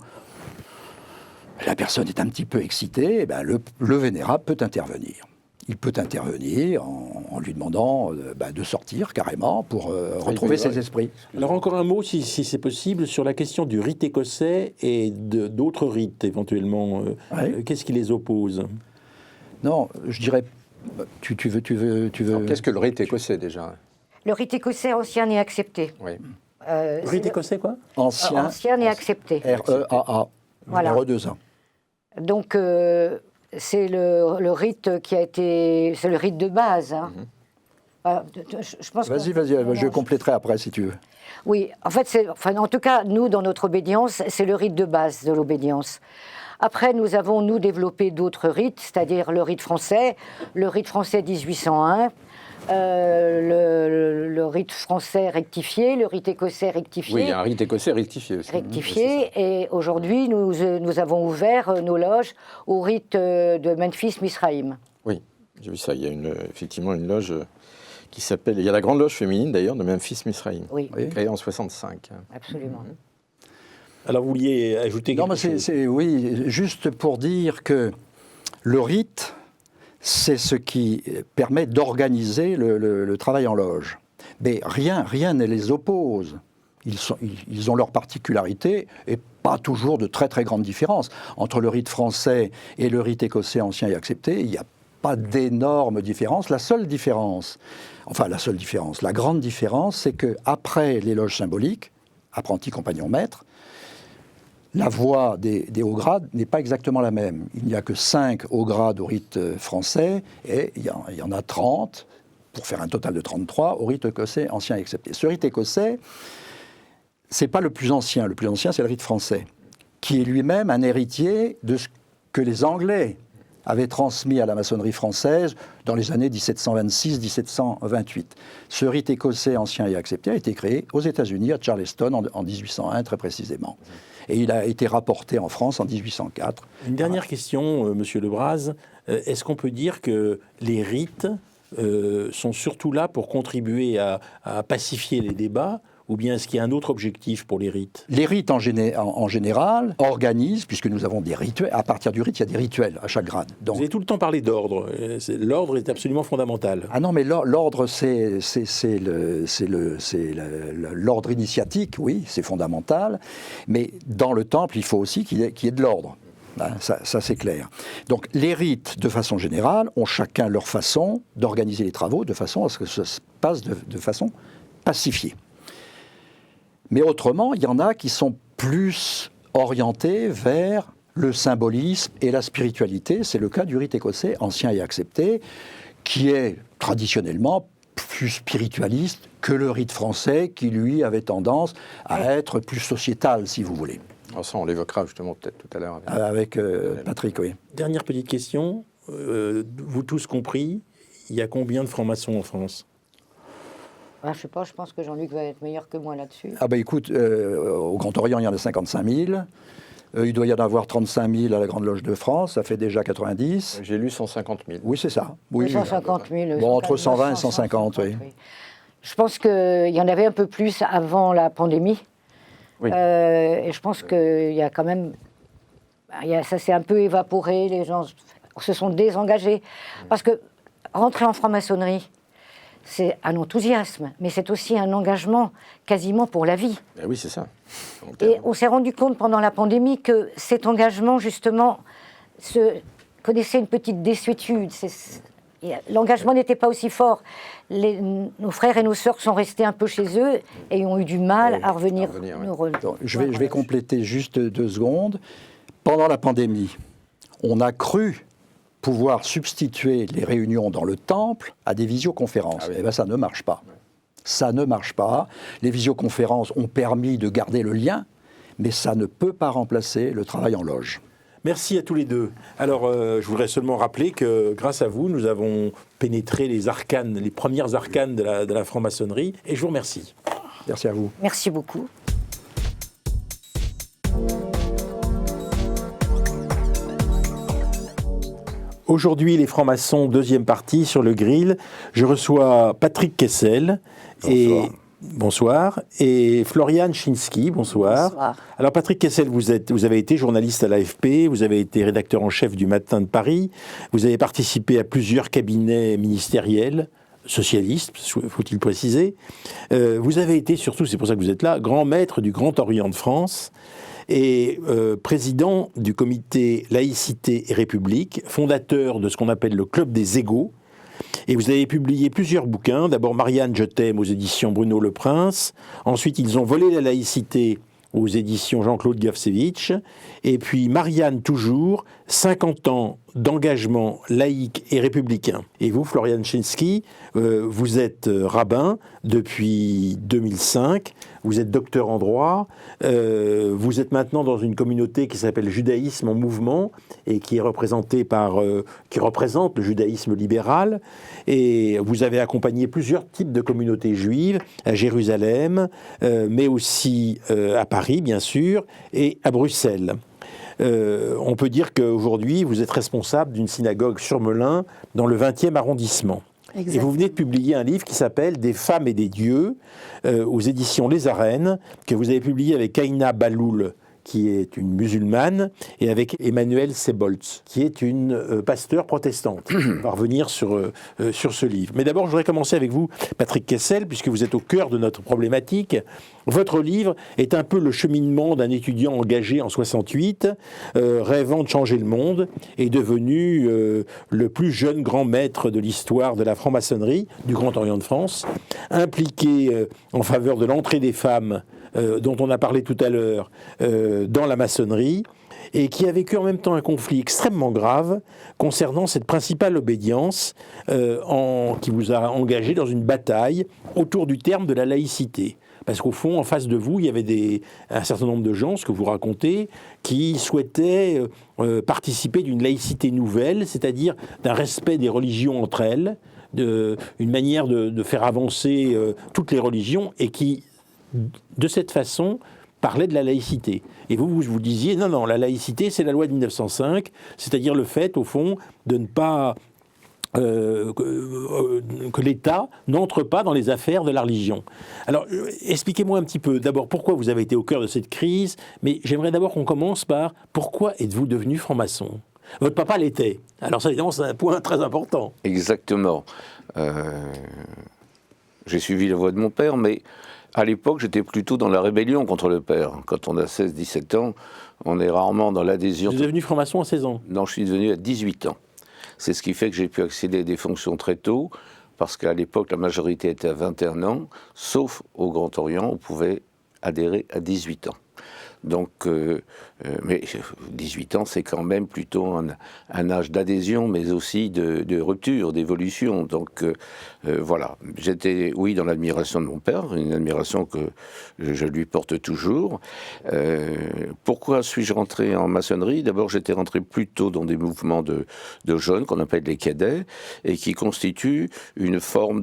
la personne est un petit peu excitée, eh ben le vénérable peut intervenir. Il peut intervenir en lui demandant de sortir carrément pour retrouver ses esprits. Alors encore un mot, si c'est possible, sur la question du rite écossais et d'autres rites éventuellement. Qu'est-ce qui les oppose ? Non, je dirais... Tu veux... Qu'est-ce que le rite écossais déjà ? Le rite écossais ancien et accepté. Oui. Rite écossais quoi ? Ancien et accepté. R-E-A-A. Voilà. R-E-2-A. Donc... c'est le rite qui a été... C'est le rite de base. Hein. Je pense vas-y, je compléterai après si tu veux. Oui, en fait, en tout cas, nous, dans notre obédience, c'est le rite de base de l'obédience. Après, nous avons, développé d'autres rites, c'est-à-dire le rite français 1801, le rite français rectifié, le rite écossais rectifié. Oui, il y a un rite écossais rectifié aussi. Rectifié, et aujourd'hui, nous avons ouvert nos loges au rite de Memphis-Misraïm. Oui, j'ai vu ça. Il y a effectivement une loge qui s'appelle... Il y a la grande loge féminine, d'ailleurs, de Memphis-Misraïm, créée en 65. Absolument. Alors, vous vouliez ajouter quelque chose ? Oui, juste pour dire que le rite... c'est ce qui permet d'organiser le travail en loge. Mais rien ne les oppose. Ils ont leurs particularités et pas toujours de très très grandes différences. Entre le rite français et le rite écossais ancien et accepté, il n'y a pas d'énormes différences. La grande différence, c'est qu'après les loges symboliques, apprentis, compagnons, maîtres, la voix des hauts grades n'est pas exactement la même. Il n'y a que 5 hauts grades au rite français et il y en a 30, pour faire un total de 33, au rite écossais ancien et accepté. Ce rite écossais, c'est pas le plus ancien. Le plus ancien, c'est le rite français, qui est lui-même un héritier de ce que les Anglais avaient transmis à la maçonnerie française dans les années 1726-1728. Ce rite écossais ancien et accepté a été créé aux États-Unis, à Charleston, en 1801 très précisément. Et il a été rapporté en France en 1804. Une dernière question, Monsieur Lebras. Est-ce qu'on peut dire que les rites sont surtout là pour contribuer à pacifier les débats, ou bien est-ce qu'il y a un autre objectif pour les rites ? Les rites en général organisent, puisque nous avons des rituels, à partir du rite, il y a des rituels à chaque grade. Donc, vous avez tout le temps parlé d'ordre. L'ordre est absolument fondamental. Ah non, mais l'ordre, c'est l'ordre initiatique, oui, c'est fondamental. Mais dans le temple, il faut aussi qu'il y ait de l'ordre. Ça c'est clair. Donc les rites, de façon générale, ont chacun leur façon d'organiser les travaux, de façon à ce que ça se passe de façon pacifiée. Mais autrement, il y en a qui sont plus orienté vers le symbolisme et la spiritualité. C'est le cas du rite écossais ancien et accepté, qui est traditionnellement plus spiritualiste que le rite français, qui lui avait tendance à être plus sociétal, si vous voulez. Alors ça, on l'évoquera justement peut-être tout à l'heure. Avec Patrick, oui. Dernière petite question, vous tous compris, il y a combien de francs-maçons en France ? Je ne sais pas, je pense que Jean-Luc va être meilleur que moi là-dessus. Ah ben écoute, au Grand Orient, il y en a 55 000. Il doit y en avoir 35 000 à la Grande Loge de France, ça fait déjà 90. J'ai lu 150 000. Oui, c'est ça. Oui. 150 000. Bon, entre 120 et 150, oui. Je pense qu'il y en avait un peu plus avant la pandémie. Oui. Et je pense qu'il y a quand même... ça s'est un peu évaporé, les gens se sont désengagés. Parce que rentrer en franc-maçonnerie, c'est un enthousiasme, mais c'est aussi un engagement quasiment pour la vie. Ben oui, c'est ça. Et on s'est rendu compte pendant la pandémie que cet engagement, justement, connaissait une petite désuétude. L'engagement n'était pas aussi fort. Nos frères et nos sœurs sont restés un peu chez eux et ont eu du mal à revenir nous rejoindre. Je vais compléter juste 2 secondes. Pendant la pandémie, on a cru pouvoir substituer les réunions dans le temple à des visioconférences. Ah oui. Eh bien, ça ne marche pas. Ça ne marche pas. Les visioconférences ont permis de garder le lien, mais ça ne peut pas remplacer le travail en loge. Merci à tous les deux. Alors, je voudrais seulement rappeler que grâce à vous, nous avons pénétré les arcanes, les premières arcanes de la franc-maçonnerie, et je vous remercie. Merci à vous. Merci beaucoup. Aujourd'hui, les francs-maçons, deuxième partie sur le grill. Je reçois Patrick Kessel. Bonsoir. Et Florian Chinsky, bonsoir. Bonsoir. Alors Patrick Kessel, vous avez été journaliste à l'AFP, vous avez été rédacteur en chef du Matin de Paris, vous avez participé à plusieurs cabinets ministériels, socialistes, faut-il préciser. Vous avez été surtout, c'est pour ça que vous êtes là, grand maître du Grand Orient de France et président du comité Laïcité et République, fondateur de ce qu'on appelle le Club des égaux. Et vous avez publié plusieurs bouquins. D'abord Marianne, je t'aime aux éditions Bruno Le Prince. Ensuite, Ils ont volé la laïcité aux éditions Jean-Claude Gavsevitch. Et puis Marianne toujours, 50 ans d'engagement laïque et républicain. Et vous, Florian Chinsky, vous êtes rabbin depuis 2005. Vous êtes docteur en droit. Vous êtes maintenant dans une communauté qui s'appelle Judaïsme en mouvement et qui représente le judaïsme libéral. Et vous avez accompagné plusieurs types de communautés juives à Jérusalem, mais aussi à Paris, bien sûr, et à Bruxelles. On peut dire qu'aujourd'hui, vous êtes responsable d'une synagogue sur Melun dans le 20e arrondissement. Exactement. Et vous venez de publier un livre qui s'appelle « Des femmes et des dieux » aux éditions Les Arènes, que vous avez publié avec Kaina Baloul, qui est une musulmane, et avec Emmanuel Seboltz, qui est une pasteur protestante. On va revenir sur ce livre. Mais d'abord, je voudrais commencer avec vous, Patrick Kessel, puisque vous êtes au cœur de notre problématique. Votre livre est un peu le cheminement d'un étudiant engagé en 68, rêvant de changer le monde, et devenu le plus jeune grand maître de l'histoire de la franc-maçonnerie, du Grand Orient de France, impliqué en faveur de l'entrée des femmes dont on a parlé tout à l'heure, dans la maçonnerie, et qui a vécu en même temps un conflit extrêmement grave concernant cette principale obédience qui vous a engagé dans une bataille autour du terme de la laïcité. Parce qu'au fond, en face de vous, il y avait un certain nombre de gens, ce que vous racontez, qui souhaitaient participer d'une laïcité nouvelle, c'est-à-dire d'un respect des religions entre elles, une manière de faire avancer toutes les religions, et qui, de cette façon, parlait de la laïcité. Et vous disiez, non, la laïcité, c'est la loi de 1905, c'est-à-dire le fait, au fond, de ne pas... que l'État n'entre pas dans les affaires de la religion. Alors, expliquez-moi un petit peu, d'abord, pourquoi vous avez été au cœur de cette crise, mais j'aimerais d'abord qu'on commence par, pourquoi êtes-vous devenu franc-maçon ? Votre papa l'était. Alors ça, évidemment, c'est un point très important. Exactement. J'ai suivi la voie de mon père, mais à l'époque, j'étais plutôt dans la rébellion contre le père. Quand on a 16-17 ans, on est rarement dans l'adhésion. Vous êtes devenu franc-maçon à 16 ans ? Non, je suis devenu à 18 ans. C'est ce qui fait que j'ai pu accéder à des fonctions très tôt, parce qu'à l'époque, la majorité était à 21 ans, sauf au Grand Orient, on pouvait adhérer à 18 ans. Donc, mais 18 ans, c'est quand même plutôt un âge d'adhésion, mais aussi de rupture, d'évolution. Donc, voilà. J'étais, oui, dans l'admiration de mon père, une admiration que je lui porte toujours. Pourquoi suis-je rentré en maçonnerie? D'abord, j'étais rentré plutôt dans des mouvements de jeunes, qu'on appelle les cadets, et qui constituent une forme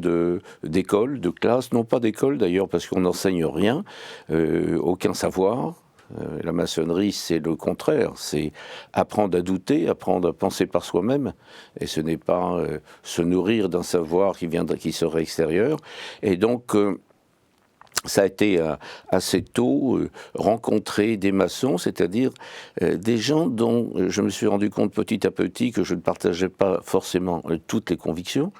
d'école, de classe, non pas d'école d'ailleurs, parce qu'on n'enseigne rien, aucun savoir. La maçonnerie, c'est le contraire, c'est apprendre à douter, apprendre à penser par soi-même, et ce n'est pas se nourrir d'un savoir qui serait extérieur. Et donc, ça a été assez tôt rencontrer des maçons, c'est-à-dire des gens dont je me suis rendu compte petit à petit que je ne partageais pas forcément toutes les convictions,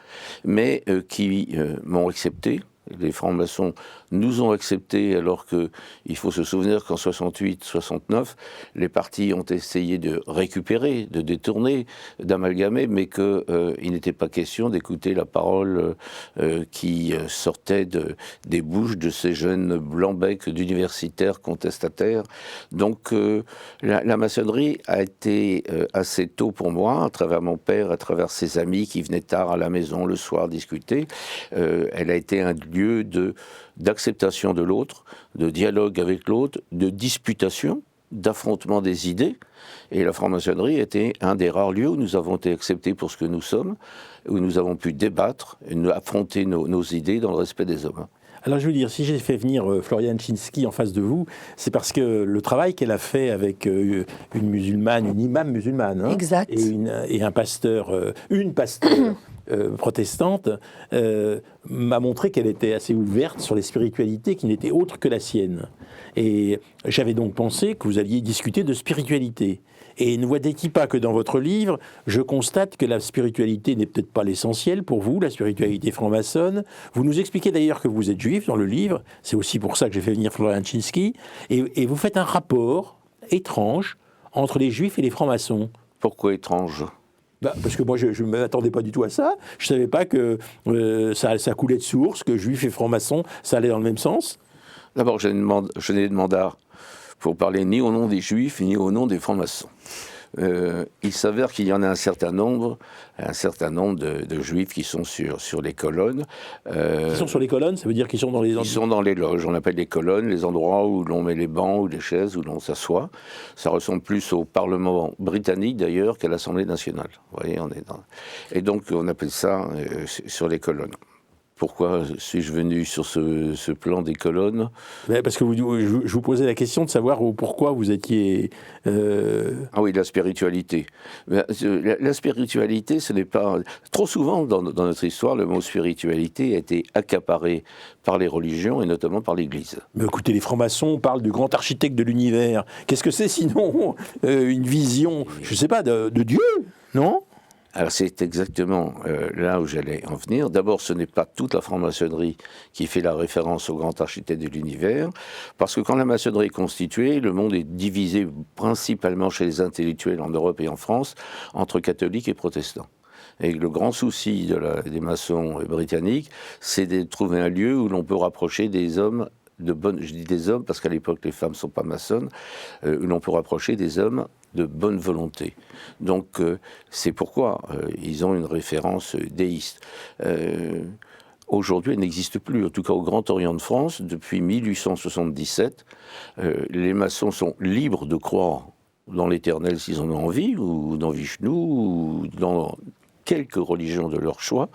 mais qui m'ont accepté. Les francs-maçons nous ont acceptés, alors qu'il faut se souvenir qu'en 68-69, les partis ont essayé de récupérer, de détourner, d'amalgamer, mais qu'il n'était pas question d'écouter la parole qui sortait des bouches de ces jeunes blancs-becs d'universitaires contestataires. Donc la maçonnerie a été assez tôt pour moi, à travers mon père, à travers ses amis qui venaient tard à la maison le soir discuter. Elle a été un lieu d'acceptation de l'autre, de dialogue avec l'autre, de disputation, d'affrontement des idées. Et la franc-maçonnerie était un des rares lieux où nous avons été acceptés pour ce que nous sommes, où nous avons pu débattre et affronter nos idées dans le respect des hommes. Alors je veux dire, si j'ai fait venir Floriane Chinsky en face de vous, c'est parce que le travail qu'elle a fait avec une musulmane, une imam musulmane, hein, exact. Et un pasteur, une pasteur protestante, m'a montré qu'elle était assez ouverte sur les spiritualités qui n'étaient autres que la sienne. Et j'avais donc pensé que vous alliez discuter de spiritualité. Et ne voyez-vous pas que dans votre livre, je constate que la spiritualité n'est peut-être pas l'essentiel pour vous, la spiritualité franc-maçonne. Vous nous expliquez d'ailleurs que vous êtes juif dans le livre, c'est aussi pour ça que j'ai fait venir Florian Chinsky, et vous faites un rapport étrange entre les juifs et les francs-maçons. Pourquoi étrange ? Parce que moi, je ne m'attendais pas du tout à ça. Je ne savais pas que ça coulait de source, que juifs et francs-maçons, ça allait dans le même sens. D'abord, je n'ai de mandat pour parler ni au nom des juifs, ni au nom des francs-maçons. Il s'avère qu'il y en a un certain nombre de juifs qui sont sur les colonnes. Qui sont sur les colonnes, ça veut dire qu'ils sont dans les... Ils sont dans les loges, on appelle les colonnes, les endroits où l'on met les bancs ou les chaises, où l'on s'assoit. Ça ressemble plus au Parlement britannique d'ailleurs qu'à l'Assemblée nationale. Vous voyez, Et donc on appelle ça sur les colonnes. Pourquoi suis-je venu sur ce plan des colonnes ? Parce que je vous posais la question de savoir pourquoi vous étiez... Ah oui, la spiritualité. La spiritualité, ce n'est pas... Trop souvent dans notre histoire, le mot spiritualité a été accaparé par les religions et notamment par l'Église. Mais écoutez, les francs-maçons parlent du grand architecte de l'univers. Qu'est-ce que c'est sinon une vision, je ne sais pas, de Dieu, non ? Alors c'est exactement là où j'allais en venir. D'abord, ce n'est pas toute la franc-maçonnerie qui fait la référence au grand architecte de l'univers, parce que quand la maçonnerie est constituée, le monde est divisé principalement chez les intellectuels en Europe et en France entre catholiques et protestants. Et le grand souci des maçons britanniques, c'est de trouver un lieu où l'on peut rapprocher des hommes je dis des hommes parce qu'à l'époque les femmes ne sont pas maçonnes, où l'on peut rapprocher des hommes de bonne volonté. Donc c'est pourquoi ils ont une référence déiste. Aujourd'hui, elle n'existe plus, en tout cas au Grand Orient de France, depuis 1877. Les maçons sont libres de croire dans l'Éternel s'ils en ont envie, ou dans Vishnu, ou dans quelques religions de leur choix,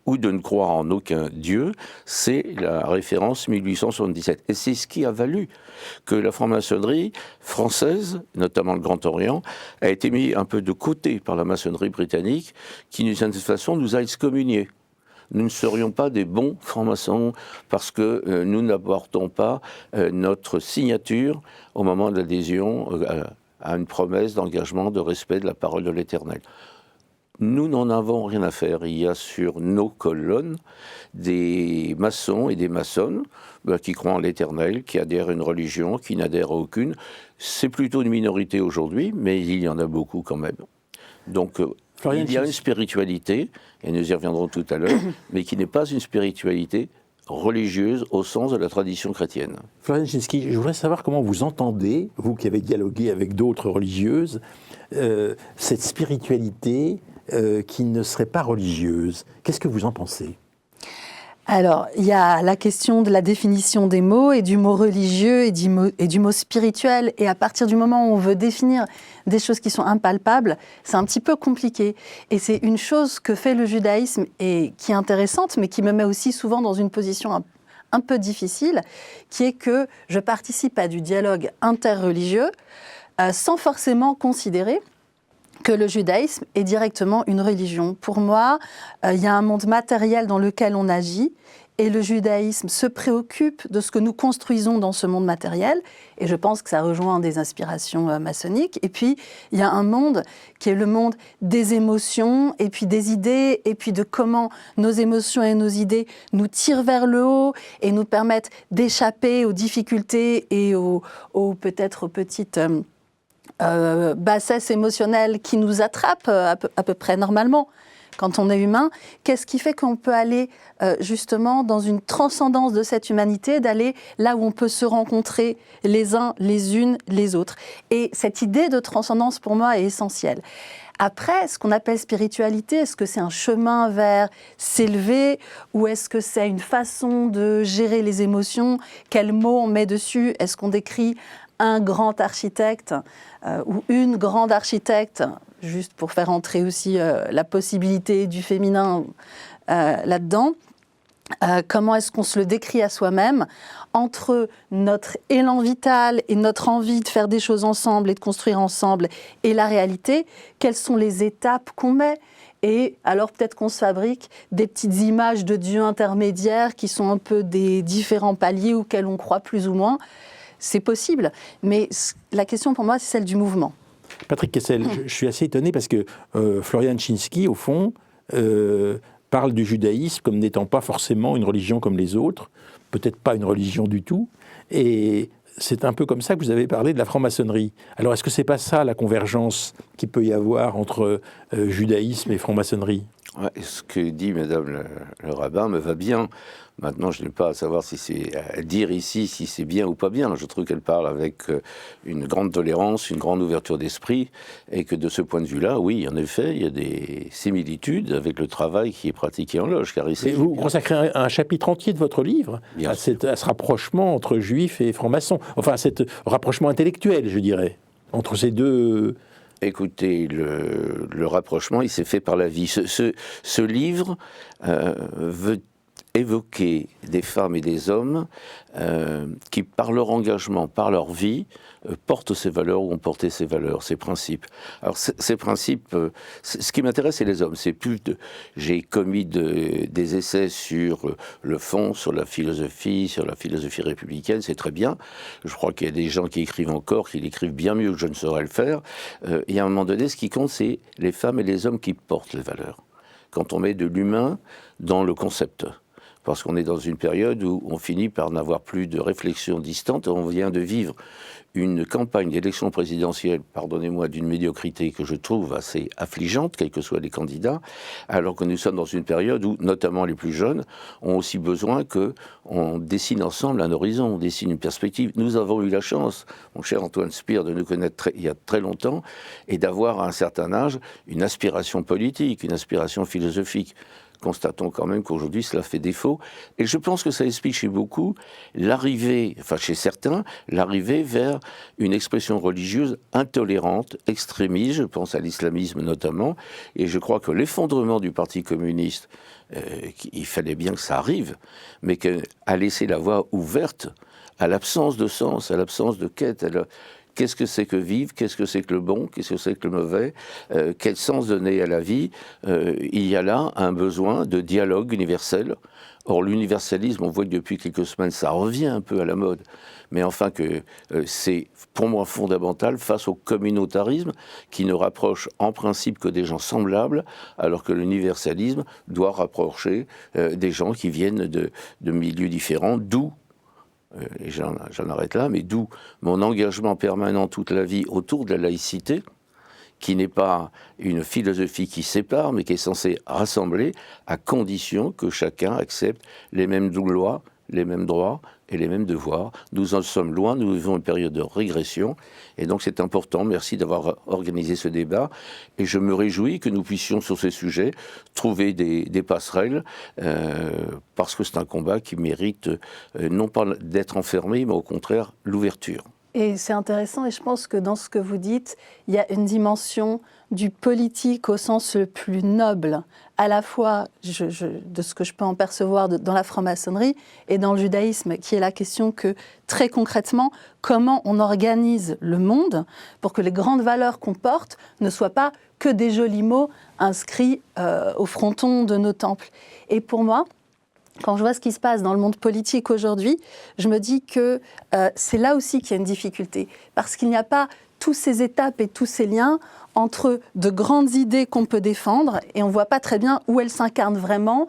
ou de ne croire en aucun Dieu, c'est la référence 1877. Et c'est ce qui a valu que la franc-maçonnerie française, notamment le Grand Orient, a été mis un peu de côté par la maçonnerie britannique, qui d'une certaine façon nous a excommuniés. Nous ne serions pas des bons francs-maçons parce que nous n'apportons pas notre signature au moment de l'adhésion à une promesse d'engagement de respect de la parole de l'Éternel. Nous n'en avons rien à faire. Il y a sur nos colonnes des maçons et des maçonnes qui croient en l'Éternel, qui adhèrent à une religion, qui n'adhèrent à aucune. C'est plutôt une minorité aujourd'hui, mais il y en a beaucoup quand même. Donc il y a une spiritualité, et nous y reviendrons tout à l'heure, mais qui n'est pas une spiritualité religieuse au sens de la tradition chrétienne. Florian Nijinsky, je voudrais savoir comment vous entendez, vous qui avez dialogué avec d'autres religieuses, cette spiritualité qui ne serait pas religieuse. Qu'est-ce que vous en pensez ? Alors, il y a la question de la définition des mots et du mot religieux et du mot spirituel. Et à partir du moment où on veut définir des choses qui sont impalpables, c'est un petit peu compliqué. Et c'est une chose que fait le judaïsme et qui est intéressante, mais qui me met aussi souvent dans une position un peu difficile, qui est que je participe à du dialogue interreligieux sans forcément considérer que le judaïsme est directement une religion. Pour moi, il y a un monde matériel dans lequel on agit et le judaïsme se préoccupe de ce que nous construisons dans ce monde matériel et je pense que ça rejoint des inspirations maçonniques. Et puis, il y a un monde qui est le monde des émotions et puis des idées et puis de comment nos émotions et nos idées nous tirent vers le haut et nous permettent d'échapper aux difficultés et peut-être aux petites... bassesse émotionnelle qui nous attrape à peu près normalement quand on est humain. Qu'est-ce qui fait qu'on peut aller justement dans une transcendance de cette humanité, d'aller là où on peut se rencontrer les uns, les unes, les autres. Et cette idée de transcendance pour moi est essentielle. Après, ce qu'on appelle spiritualité, est-ce que c'est un chemin vers s'élever ou est-ce que c'est une façon de gérer les émotions? Quel mot on met dessus? Est-ce qu'on décrit un grand architecte ou une grande architecte, juste pour faire entrer aussi la possibilité du féminin là-dedans. Comment est-ce qu'on se le décrit à soi-même entre notre élan vital et notre envie de faire des choses ensemble et de construire ensemble et la réalité? Quelles sont les étapes qu'on met? Et alors peut-être qu'on se fabrique des petites images de dieux intermédiaires qui sont un peu des différents paliers auxquels on croit plus ou moins. C'est possible, mais la question pour moi, c'est celle du mouvement. Patrick Kessel, je suis assez étonné parce que Florian Nijinsky, au fond, parle du judaïsme comme n'étant pas forcément une religion comme les autres, peut-être pas une religion du tout, et c'est un peu comme ça que vous avez parlé de la franc-maçonnerie. Alors est-ce que c'est pas ça la convergence qu'il peut y avoir entre judaïsme et franc-maçonnerie ? Ouais, ce que dit Madame le rabbin me va bien. Maintenant, je n'ai pas à savoir si c'est à dire ici si c'est bien ou pas bien. Je trouve qu'elle parle avec une grande tolérance, une grande ouverture d'esprit, et que de ce point de vue-là, oui, en effet, il y a des similitudes avec le travail qui est pratiqué en loge. Car ici, et vous consacrez un chapitre entier de votre livre à ce rapprochement entre juifs et francs-maçons, enfin, ce rapprochement intellectuel, je dirais, entre ces deux... Écoutez, le rapprochement, il s'est fait par la vie. Ce livre veut évoquer des femmes et des hommes qui, par leur engagement, par leur vie, portent ces valeurs ou ont porté ces valeurs, ces principes. Alors, ces principes, ce qui m'intéresse, c'est les hommes. C'est plus j'ai commis des essais sur le fond, sur la philosophie républicaine, c'est très bien. Je crois qu'il y a des gens qui écrivent encore, qui l'écrivent bien mieux que je ne saurais le faire. Et à un moment donné, ce qui compte, c'est les femmes et les hommes qui portent les valeurs. Quand on met de l'humain dans le concept. Parce qu'on est dans une période où on finit par n'avoir plus de réflexion distante. On vient de vivre une campagne d'élection présidentielle, pardonnez-moi, d'une médiocrité que je trouve assez affligeante, quels que soient les candidats, alors que nous sommes dans une période où, notamment les plus jeunes, ont aussi besoin qu'on dessine ensemble un horizon, on dessine une perspective. Nous avons eu la chance, mon cher Antoine Spire, de nous connaître il y a très longtemps, et d'avoir à un certain âge une aspiration politique, une aspiration philosophique. Constatons quand même qu'aujourd'hui cela fait défaut, et je pense que ça explique chez beaucoup l'arrivée, enfin chez certains, l'arrivée vers une expression religieuse intolérante, extrémiste, je pense à l'islamisme notamment, et je crois que l'effondrement du Parti communiste, il fallait bien que ça arrive, mais a laissé la voie ouverte à l'absence de sens, à l'absence de quête, qu'est-ce que c'est que vivre? Qu'est-ce que c'est que le bon? Qu'est-ce que c'est que le mauvais? Quel sens donner à la vie? Il y a là un besoin de dialogue universel. Or, l'universalisme, on voit que depuis quelques semaines, ça revient un peu à la mode. Mais enfin, que c'est pour moi fondamental face au communautarisme qui ne rapproche en principe que des gens semblables, alors que l'universalisme doit rapprocher des gens qui viennent de milieux différents, d'où et j'en arrête là, mais d'où mon engagement permanent toute la vie autour de la laïcité, qui n'est pas une philosophie qui sépare, mais qui est censée rassembler, à condition que chacun accepte les mêmes lois, les mêmes droits et les mêmes devoirs. Nous en sommes loin, nous vivons une période de régression, et donc c'est important. Merci d'avoir organisé ce débat, et je me réjouis que nous puissions sur ces sujets trouver des passerelles, parce que c'est un combat qui mérite non pas d'être enfermé, mais au contraire l'ouverture. Et c'est intéressant, et je pense que dans ce que vous dites, il y a une dimension du politique au sens le plus noble, à la fois de ce que je peux en percevoir dans la franc-maçonnerie et dans le judaïsme, qui est la question que, très concrètement, comment on organise le monde pour que les grandes valeurs qu'on porte ne soient pas que des jolis mots inscrits au fronton de nos temples. Et pour moi, quand je vois ce qui se passe dans le monde politique aujourd'hui, je me dis que c'est là aussi qu'il y a une difficulté. Parce qu'il n'y a pas toutes ces étapes et tous ces liens entre de grandes idées qu'on peut défendre et on ne voit pas très bien où elles s'incarnent vraiment,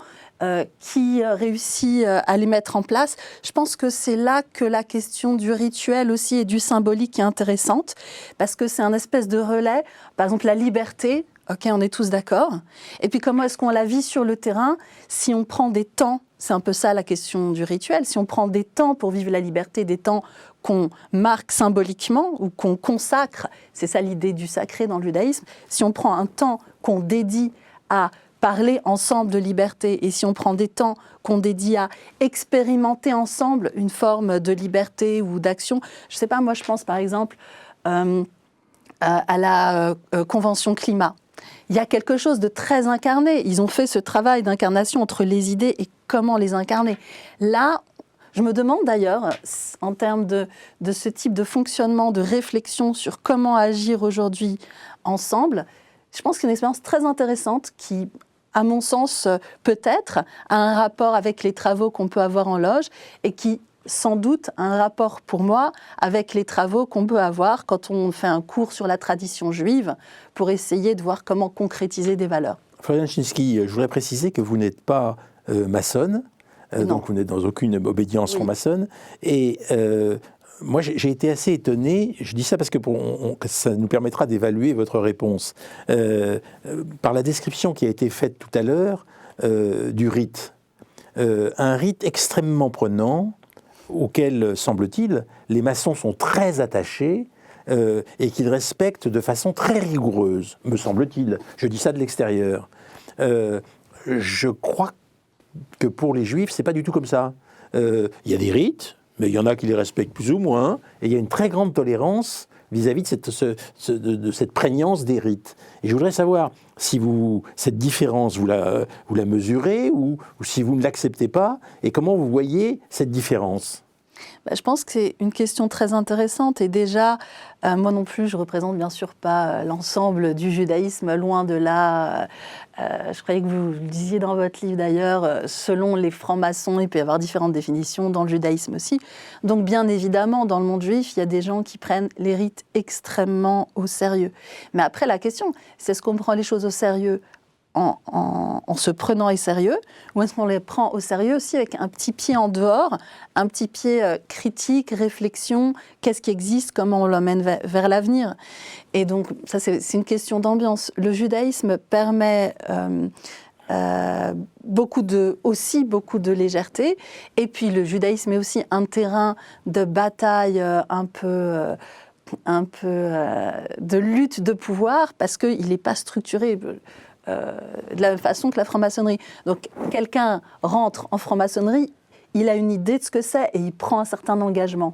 qui réussit à les mettre en place. Je pense que c'est là que la question du rituel aussi et du symbolique est intéressante, parce que c'est un espèce de relais. Par exemple, la liberté, ok, on est tous d'accord. Et puis comment est-ce qu'on la vit sur le terrain si on prend des temps? C'est un peu ça la question du rituel. Si on prend des temps pour vivre la liberté, des temps qu'on marque symboliquement ou qu'on consacre, c'est ça l'idée du sacré dans le judaïsme, si on prend un temps qu'on dédie à parler ensemble de liberté et si on prend des temps qu'on dédie à expérimenter ensemble une forme de liberté ou d'action, je ne sais pas, moi je pense par exemple à la Convention climat. Il y a quelque chose de très incarné. Ils ont fait ce travail d'incarnation entre les idées et comment les incarner. Là, je me demande d'ailleurs, en termes de ce type de fonctionnement, de réflexion sur comment agir aujourd'hui ensemble, je pense qu'il y a une expérience très intéressante qui, à mon sens, peut-être a un rapport avec les travaux qu'on peut avoir en loge et qui, sans doute, a un rapport pour moi avec les travaux qu'on peut avoir quand on fait un cours sur la tradition juive pour essayer de voir comment concrétiser des valeurs. Florian Chinsky, je voudrais préciser que vous n'êtes pas maçonne, donc vous n'êtes dans aucune obédience franc-maçonne. Et moi, j'ai été assez étonné, je dis ça parce que ça nous permettra d'évaluer votre réponse, par la description qui a été faite tout à l'heure du rite. Un rite extrêmement prenant, auquel, semble-t-il, les maçons sont très attachés et qu'ils respectent de façon très rigoureuse, me semble-t-il. Je dis ça de l'extérieur. Je crois que pour les juifs, c'est pas du tout comme ça. Il y a des rites, mais il y en a qui les respectent plus ou moins, et il y a une très grande tolérance vis-à-vis de cette prégnance des rites. Et je voudrais savoir si cette différence, vous la mesurez ou si vous ne l'acceptez pas, et comment vous voyez cette différence ? Je pense que c'est une question très intéressante et déjà, moi non plus, je ne représente bien sûr pas l'ensemble du judaïsme, loin de là. Je croyais que vous le disiez dans votre livre d'ailleurs, selon les francs-maçons, il peut y avoir différentes définitions dans le judaïsme aussi. Donc bien évidemment, dans le monde juif, il y a des gens qui prennent les rites extrêmement au sérieux. Mais après, la question, c'est est-ce qu'on prend les choses au sérieux en se prenant au sérieux, ou est-ce qu'on les prend au sérieux aussi avec un petit pied en dehors, un petit pied critique, réflexion, qu'est-ce qui existe, comment on l'emmène vers l'avenir. Et donc, ça c'est une question d'ambiance. Le judaïsme permet beaucoup de légèreté, et puis le judaïsme est aussi un terrain de bataille un peu de lutte de pouvoir, parce qu'il n'est pas structuré de la même façon que la franc-maçonnerie. Donc, quelqu'un rentre en franc-maçonnerie, il a une idée de ce que c'est et il prend un certain engagement.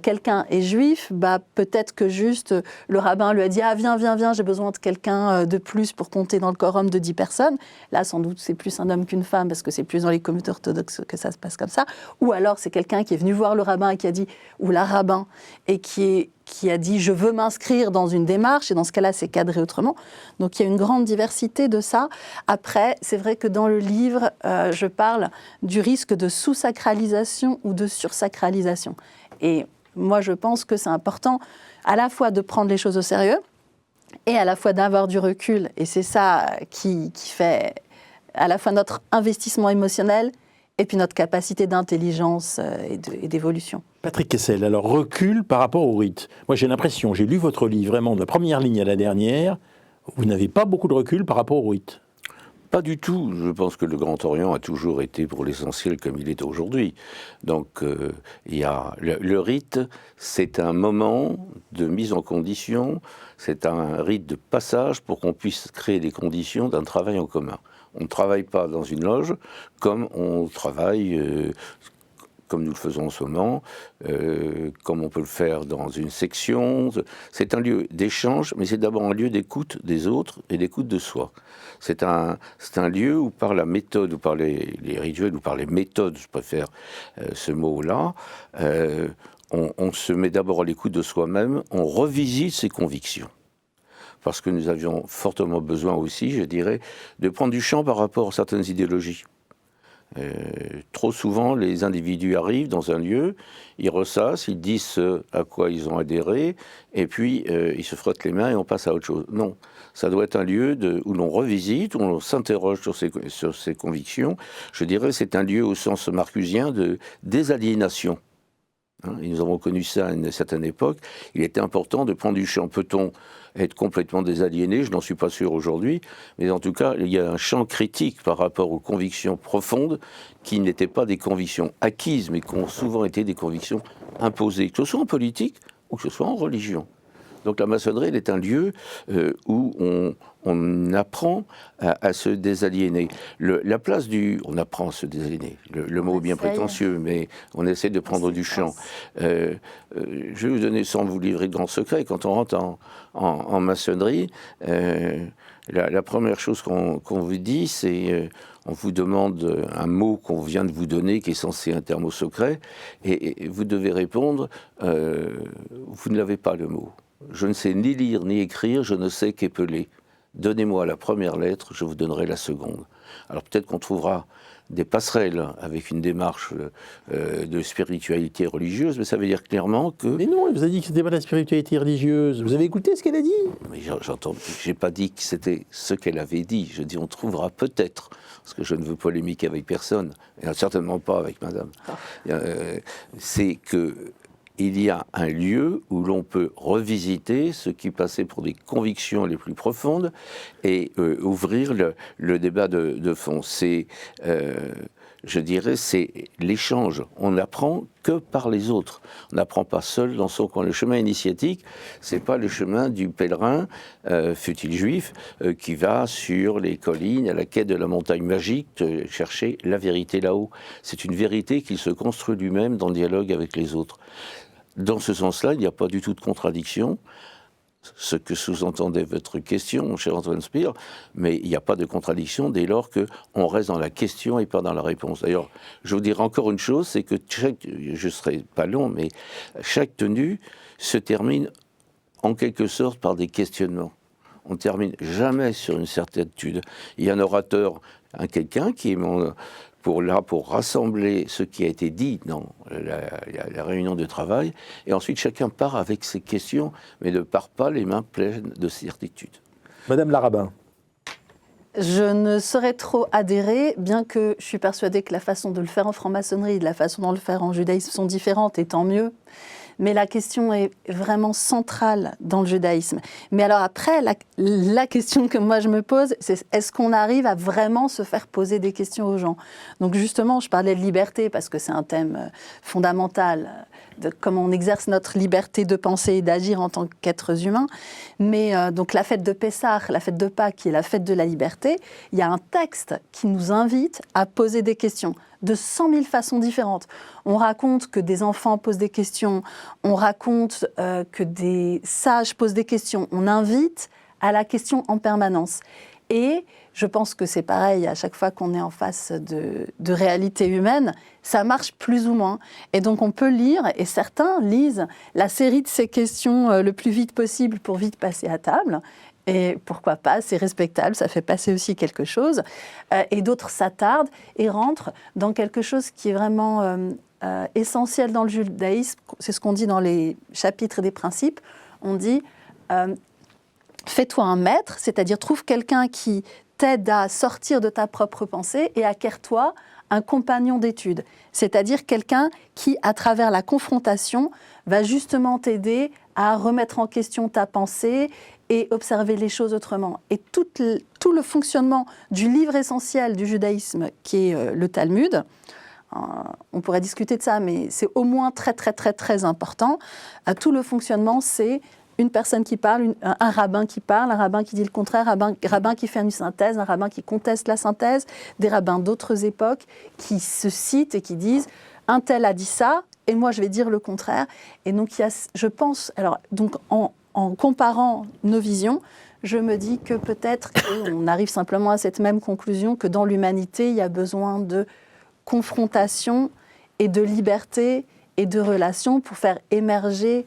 Quelqu'un est juif, peut-être que juste le rabbin lui a dit « Ah, viens, j'ai besoin de quelqu'un de plus pour compter dans le quorum de 10 personnes ». Là, sans doute, c'est plus un homme qu'une femme parce que c'est plus dans les communautés orthodoxes que ça se passe comme ça. Ou alors, c'est quelqu'un qui est venu voir le rabbin et qui a dit « ou la rabbin » et qui a dit « je veux m'inscrire dans une démarche » et dans ce cas-là, c'est cadré autrement. Donc, il y a une grande diversité de ça. Après, c'est vrai que dans le livre, je parle du risque de sous-sacralisation ou de sursacralisation. Et moi, je pense que c'est important à la fois de prendre les choses au sérieux et à la fois d'avoir du recul. Et c'est ça qui fait à la fois notre investissement émotionnel et puis notre capacité d'intelligence et d'évolution. Patrick Kessel, alors recul par rapport au rite. Moi j'ai l'impression, j'ai lu votre livre vraiment de la première ligne à la dernière, vous n'avez pas beaucoup de recul par rapport au rite. Pas du tout. Je pense que le Grand Orient a toujours été pour l'essentiel comme il est aujourd'hui. Donc il y a le rite, c'est un moment de mise en condition, c'est un rite de passage pour qu'on puisse créer des conditions d'un travail en commun. On ne travaille pas dans une loge comme on travaille, comme nous le faisons en ce moment, comme on peut le faire dans une section. C'est un lieu d'échange, mais c'est d'abord un lieu d'écoute des autres et d'écoute de soi. C'est un lieu où par la méthode, ou par les rituels, ou par les méthodes, je préfère ce mot-là, on se met d'abord à l'écoute de soi-même, on revisite ses convictions. Parce que nous avions fortement besoin aussi, je dirais, de prendre du champ par rapport à certaines idéologies. Trop souvent, les individus arrivent dans un lieu, ils ressassent, ils disent ce à quoi ils ont adhéré, et puis ils se frottent les mains et on passe à autre chose. Non, ça doit être un lieu où l'on revisite, où l'on s'interroge sur ses convictions. Je dirais c'est un lieu au sens marcusien de désaliénation. Et nous avons connu ça à une certaine époque. Il était important de prendre du champ. Peut-on être complètement désaliéné? Je n'en suis pas sûr aujourd'hui. Mais en tout cas, il y a un champ critique par rapport aux convictions profondes qui n'étaient pas des convictions acquises, mais qui ont souvent été des convictions imposées, que ce soit en politique ou que ce soit en religion. Donc la maçonnerie, elle est un lieu où on apprend à se désaliéner. La place on apprend à se désaliéner. Le mot est bien prétentieux, mais on essaie de prendre du champ. Je vais vous donner, sans vous livrer de grands secrets, quand on rentre en maçonnerie, la première chose qu'on vous dit, c'est on vous demande un mot qu'on vient de vous donner, qui est censé un terme secret, et vous devez répondre, vous ne l'avez pas le mot. Je ne sais ni lire ni écrire, je ne sais qu'épeler. Donnez-moi la première lettre, je vous donnerai la seconde. Alors peut-être qu'on trouvera des passerelles avec une démarche de spiritualité religieuse, mais ça veut dire clairement que... Mais non, elle vous a dit que c'était pas la spiritualité religieuse. Vous avez écouté ce qu'elle a dit? Mais j'entends, j'ai pas dit que c'était ce qu'elle avait dit. Je dis on trouvera peut-être, parce que je ne veux polémiquer avec personne, et certainement pas avec madame. C'est que... il y a un lieu où l'on peut revisiter ce qui passait pour des convictions les plus profondes et ouvrir le débat de fond. C'est, je dirais, c'est l'échange. On n'apprend que par les autres. On n'apprend pas seul dans son coin. Le chemin initiatique, c'est pas le chemin du pèlerin, fût-il juif, qui va sur les collines à la quête de la montagne magique chercher la vérité là-haut. C'est une vérité qu'il se construit lui-même dans le dialogue avec les autres. Dans ce sens-là, il n'y a pas du tout de contradiction, ce que sous-entendait votre question, mon cher Antoine Spire, mais il n'y a pas de contradiction dès lors qu'on reste dans la question et pas dans la réponse. D'ailleurs, je vous dirai encore une chose, c'est que je ne serai pas long, mais chaque tenue se termine en quelque sorte par des questionnements. On ne termine jamais sur une certitude. Il y a un orateur, quelqu'un qui est pour rassembler ce qui a été dit dans la réunion de travail, et ensuite chacun part avec ses questions, mais ne part pas les mains pleines de certitude. Madame Larabin. Je ne saurais trop adhérer, bien que je suis persuadée que la façon de le faire en franc-maçonnerie et de la façon de le faire en judaïsme sont différentes, et tant mieux. Mais la question est vraiment centrale dans le judaïsme. Mais alors après, la question que moi je me pose, c'est est-ce qu'on arrive à vraiment se faire poser des questions aux gens? Donc justement, je parlais de liberté parce que c'est un thème fondamental de comment on exerce notre liberté de penser et d'agir en tant qu'êtres humains. Mais donc la fête de Pessah, la fête de Pâques, qui est la fête de la liberté, il y a un texte qui nous invite à poser des questions de 100 000 façons différentes. On raconte que des enfants posent des questions, on raconte que des sages posent des questions, on invite à la question en permanence. Et je pense que c'est pareil à chaque fois qu'on est en face de réalité humaine, ça marche plus ou moins. Et donc on peut lire, et certains lisent la série de ces questions le plus vite possible pour vite passer à table. Et pourquoi pas, c'est respectable, ça fait passer aussi quelque chose. Et d'autres s'attardent et rentrent dans quelque chose qui est vraiment essentiel dans le judaïsme. C'est ce qu'on dit dans les chapitres des principes. On dit fais-toi un maître, c'est-à-dire trouve quelqu'un qui t'aide à sortir de ta propre pensée et acquiert-toi un compagnon d'études, c'est-à-dire quelqu'un qui, à travers la confrontation, va justement t'aider à remettre en question ta pensée et observer les choses autrement. Et tout le fonctionnement du livre essentiel du judaïsme, qui est le Talmud, on pourrait discuter de ça, mais c'est au moins très, très, très, très important. Tout le fonctionnement, c'est une personne qui parle, un rabbin qui parle, un rabbin qui dit le contraire, un rabbin qui fait une synthèse, un rabbin qui conteste la synthèse, des rabbins d'autres époques qui se citent et qui disent « un tel a dit ça, et moi je vais dire le contraire ». Et donc, je pense, alors, donc, en comparant nos visions, je me dis que peut-être on arrive simplement à cette même conclusion que dans l'humanité, il y a besoin de confrontation et de liberté et de relations pour faire émerger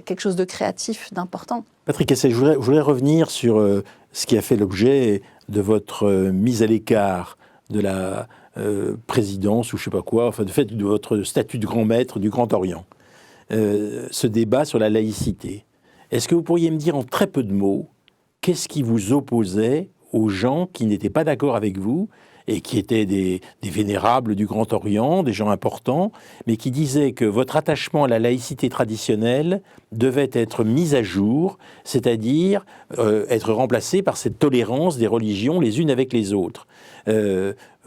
quelque chose de créatif, d'important. Patrick Hessel, je voudrais revenir sur ce qui a fait l'objet de votre mise à l'écart de la présidence ou je ne sais pas quoi, enfin de fait de votre statut de grand maître du Grand Orient. Ce débat sur la laïcité. Est-ce que vous pourriez me dire en très peu de mots, qu'est-ce qui vous opposait aux gens qui n'étaient pas d'accord avec vous et qui étaient des vénérables du Grand Orient, des gens importants, mais qui disaient que votre attachement à la laïcité traditionnelle devait être mis à jour, c'est-à-dire être remplacé par cette tolérance des religions les unes avec les autres.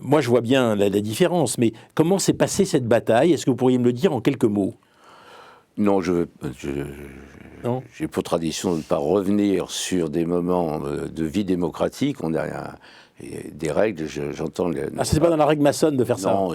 Moi, je vois bien la différence, mais comment s'est passée cette bataille? Est-ce que vous pourriez me le dire en quelques mots? Non, j'ai pour tradition de ne pas revenir sur des moments de vie démocratique. On a des règles, j'entends... c'est pas dans la règle maçonne de faire ça? Non,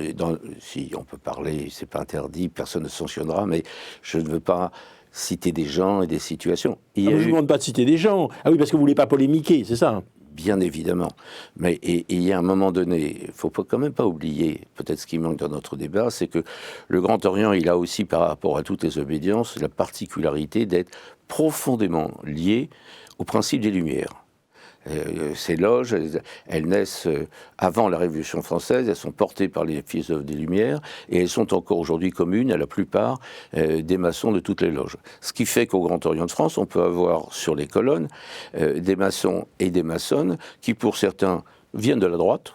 si, on peut parler, c'est pas interdit, personne ne sanctionnera, mais je ne veux pas citer des gens et des situations. Je ne vous demande pas de citer des gens. Ah oui, parce que vous ne voulez pas polémiquer, c'est ça? Bien évidemment. Mais il y a un moment donné, il ne faut quand même pas oublier, peut-être ce qui manque dans notre débat, c'est que le Grand Orient, il a aussi, par rapport à toutes les obédiences, la particularité d'être profondément lié au principe des Lumières. Ces loges, elles naissent avant la Révolution française, elles sont portées par les philosophes des Lumières et elles sont encore aujourd'hui communes à la plupart des maçons de toutes les loges. Ce qui fait qu'au Grand Orient de France, on peut avoir sur les colonnes des maçons et des maçonnes qui, pour certains, viennent de la droite.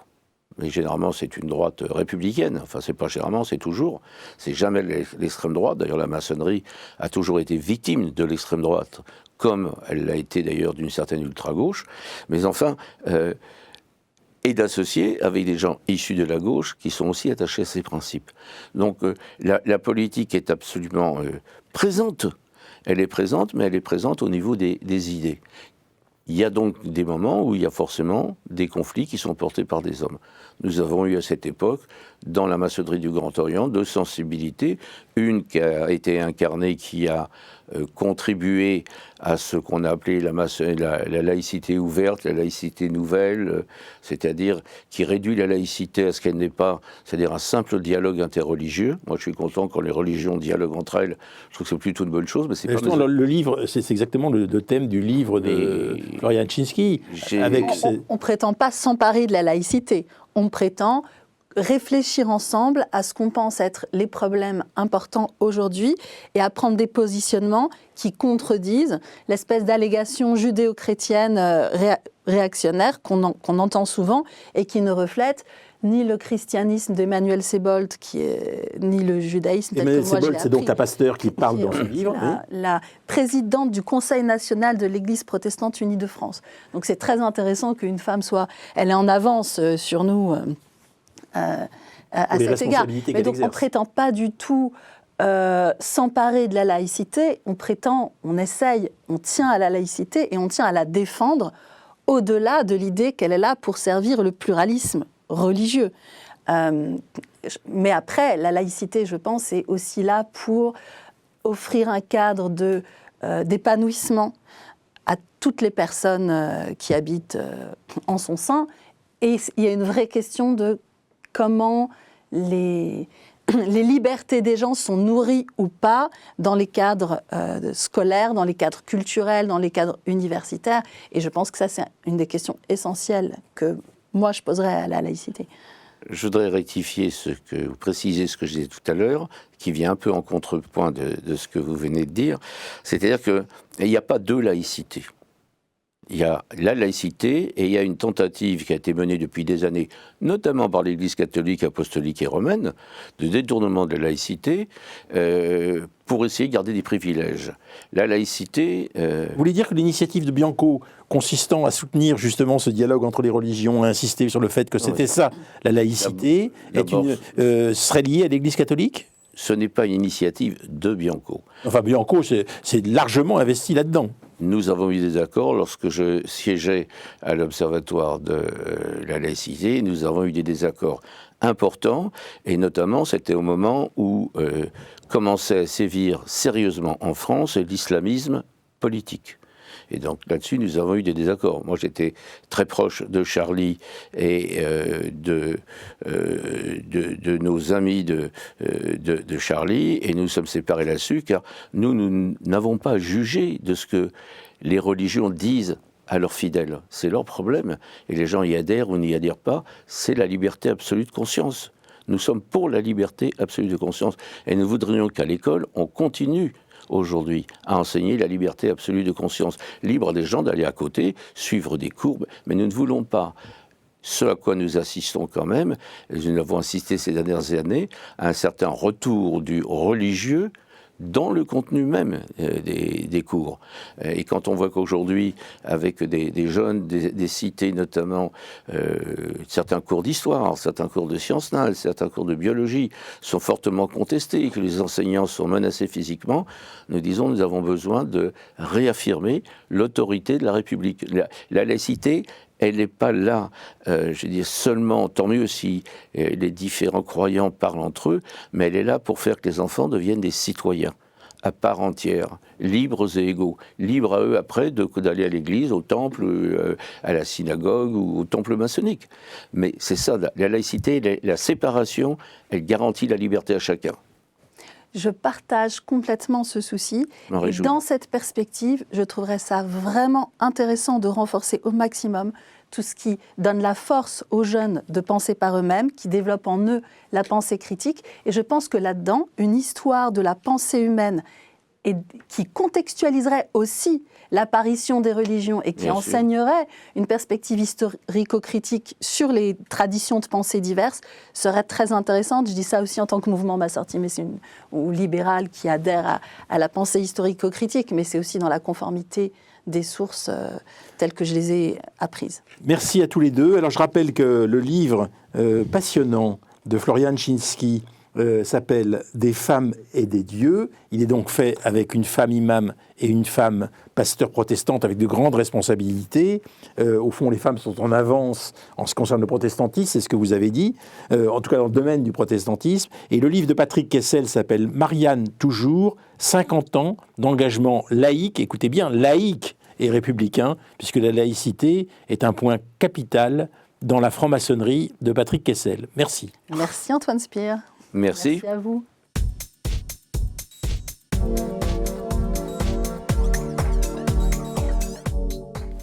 Mais généralement, c'est une droite républicaine. Enfin, c'est pas généralement, c'est toujours. C'est jamais l'extrême droite. D'ailleurs, la maçonnerie a toujours été victime de l'extrême droite, comme elle l'a été d'ailleurs d'une certaine ultra-gauche. Mais enfin, et d'associer avec des gens issus de la gauche qui sont aussi attachés à ces principes. Donc, la politique est absolument présente. Elle est présente, mais elle est présente au niveau des idées. Il y a donc des moments où il y a forcément des conflits qui sont portés par des hommes. Nous avons eu à cette époque, dans la maçonnerie du Grand Orient, deux sensibilités. Une qui a été incarnée, qui a contribué à ce qu'on a appelé la laïcité ouverte, la laïcité nouvelle, c'est-à-dire qui réduit la laïcité à ce qu'elle n'est pas, c'est-à-dire un simple dialogue interreligieux. Moi, je suis content quand les religions dialoguent entre elles. Je trouve que c'est plutôt une bonne chose. Mais c'est pas le livre, c'est exactement le thème du livre de Florian Chinski. On ne prétend pas s'emparer de la laïcité. On prétend réfléchir ensemble à ce qu'on pense être les problèmes importants aujourd'hui et à prendre des positionnements qui contredisent l'espèce d'allégation judéo-chrétienne réactionnaire qu'on entend souvent et qui ne reflète ni le christianisme d'Emmanuel Seboldt, ni le judaïsme. Emmanuel Seboldt, c'est donc la pasteur qui parle dans ce livre. La présidente du Conseil national de l'Église protestante unie de France. Donc c'est très intéressant qu'une femme elle est en avance sur nous à cet égard. Mais donc on ne prétend pas du tout s'emparer de la laïcité, on essaye, on tient à la laïcité et on tient à la défendre au-delà de l'idée qu'elle est là pour servir le pluralisme religieux. Mais après, la laïcité, je pense, est aussi là pour offrir un cadre d'épanouissement à toutes les personnes qui habitent en son sein. Et il y a une vraie question de comment les libertés des gens sont nourries ou pas dans les cadres scolaires, dans les cadres culturels, dans les cadres universitaires. Et je pense que ça, c'est une des questions essentielles que moi, je poserais à la laïcité. Je voudrais rectifier préciser ce que je disais tout à l'heure, qui vient un peu en contrepoint de ce que vous venez de dire. C'est-à-dire qu'il n'y a pas deux laïcités. Il y a la laïcité et il y a une tentative qui a été menée depuis des années, notamment par l'Église catholique, apostolique et romaine, de détournement de la laïcité pour essayer de garder des privilèges. La laïcité... Vous voulez dire que l'initiative de Bianco, consistant à soutenir justement ce dialogue entre les religions, à insister sur le fait que c'était ça, la laïcité, serait liée à l'Église catholique ? Ce n'est pas une initiative de Bianco. Enfin, Bianco, c'est largement investi là-dedans. Nous avons eu des accords lorsque je siégeais à l'Observatoire de la laïcité. Nous avons eu des désaccords importants, et notamment c'était au moment où commençait à sévir sérieusement en France l'islamisme politique. Et donc là-dessus, nous avons eu des désaccords. Moi, j'étais très proche de Charlie et de nos amis de Charlie, et nous sommes séparés là-dessus, car nous n'avons pas jugé de ce que les religions disent à leurs fidèles. C'est leur problème. Et les gens y adhèrent ou n'y adhèrent pas. C'est la liberté absolue de conscience. Nous sommes pour la liberté absolue de conscience. Et nous voudrions qu'à l'école, on continue aujourd'hui à enseigner la liberté absolue de conscience. Libre des gens d'aller à côté, suivre des courbes, mais nous ne voulons pas. Ce à quoi nous assistons quand même, et nous avons assisté ces dernières années, à un certain retour du religieux dans le contenu même des cours. Et quand on voit qu'aujourd'hui, avec des jeunes, des cités notamment, certains cours d'histoire, certains cours de sciences nat, certains cours de biologie sont fortement contestés, que les enseignants sont menacés physiquement, nous disons nous avons besoin de réaffirmer l'autorité de la République. La laïcité, elle n'est pas là, je dis seulement, tant mieux si les différents croyants parlent entre eux, mais elle est là pour faire que les enfants deviennent des citoyens à part entière, libres et égaux. Libres à eux après d'aller à l'église, au temple, à la synagogue ou au temple maçonnique. Mais c'est ça, la laïcité, la séparation, elle garantit la liberté à chacun. Je partage complètement ce souci. Et dans cette perspective, je trouverais ça vraiment intéressant de renforcer au maximum tout ce qui donne la force aux jeunes de penser par eux-mêmes, qui développent en eux la pensée critique. Et je pense que là-dedans, une histoire de la pensée humaine et qui contextualiserait aussi l'apparition des religions et qui enseignerait une perspective historico-critique sur les traditions de pensée diverses serait très intéressante. Je dis ça aussi en tant que mouvement Ma Sortie, mais c'est ou libéral qui adhère à la pensée historico-critique, mais c'est aussi dans la conformité des sources telles que je les ai apprises. Merci à tous les deux. Alors je rappelle que le livre passionnant de Florian Chiński s'appelle « Des femmes et des dieux ». Il est donc fait avec une femme imam et une femme pasteur protestante avec de grandes responsabilités. Au fond, les femmes sont en avance en ce qui concerne le protestantisme, c'est ce que vous avez dit, en tout cas dans le domaine du protestantisme. Et le livre de Patrick Kessel s'appelle « Marianne toujours, 50 ans d'engagement laïque ». Écoutez bien, laïque et républicain, puisque la laïcité est un point capital dans la franc-maçonnerie de Patrick Kessel. Merci. Merci Antoine Spire. Merci. Merci à vous.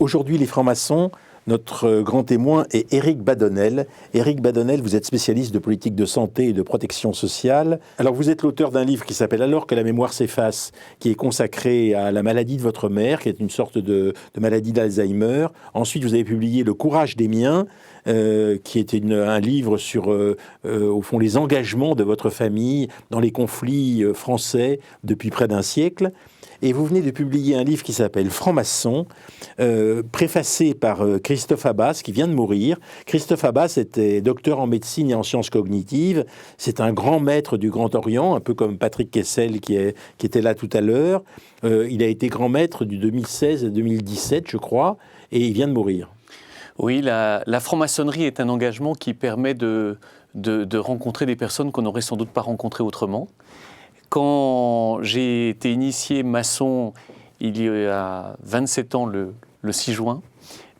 Aujourd'hui, les francs-maçons, notre grand témoin est Éric Badonnel. Éric Badonnel, vous êtes spécialiste de politique de santé et de protection sociale. Alors, vous êtes l'auteur d'un livre qui s'appelle « Alors que la mémoire s'efface », qui est consacré à la maladie de votre mère, qui est une sorte de maladie d'Alzheimer. Ensuite, vous avez publié « Le courage des miens », qui était un livre sur, au fond, les engagements de votre famille dans les conflits français depuis près d'un siècle. Et vous venez de publier un livre qui s'appelle « Franc-maçon », préfacé par Christophe Abbas, qui vient de mourir. Christophe Abbas était docteur en médecine et en sciences cognitives. C'est un grand maître du Grand Orient, un peu comme Patrick Kessel qui était là tout à l'heure. Il a été grand maître du 2016 à 2017, je crois, et il vient de mourir. Oui, la franc-maçonnerie est un engagement qui permet de rencontrer des personnes qu'on n'aurait sans doute pas rencontrées autrement. Quand j'ai été initié maçon il y a 27 ans, le 6 juin,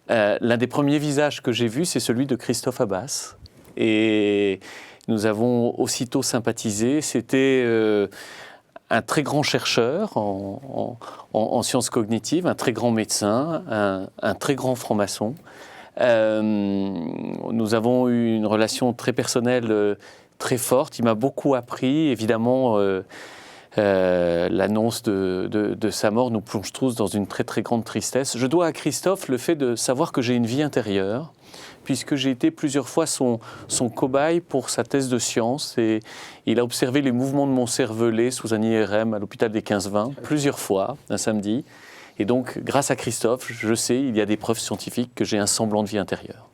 l'un des premiers visages que j'ai vu, c'est celui de Christophe Abbas. Et nous avons aussitôt sympathisé. C'était un très grand chercheur en sciences cognitives, un très grand médecin, un très grand franc-maçon. Nous avons eu une relation très personnelle, très forte. Il m'a beaucoup appris, évidemment. l'annonce de sa mort nous plonge tous dans une très très grande tristesse. Je dois à Christophe le fait de savoir que j'ai une vie intérieure, puisque j'ai été plusieurs fois son cobaye pour sa thèse de science, et il a observé les mouvements de mon cervelet sous un IRM à l'hôpital des 15-20 plusieurs fois, un samedi. Et donc, grâce à Christophe, je sais, il y a des preuves scientifiques que j'ai un semblant de vie intérieure.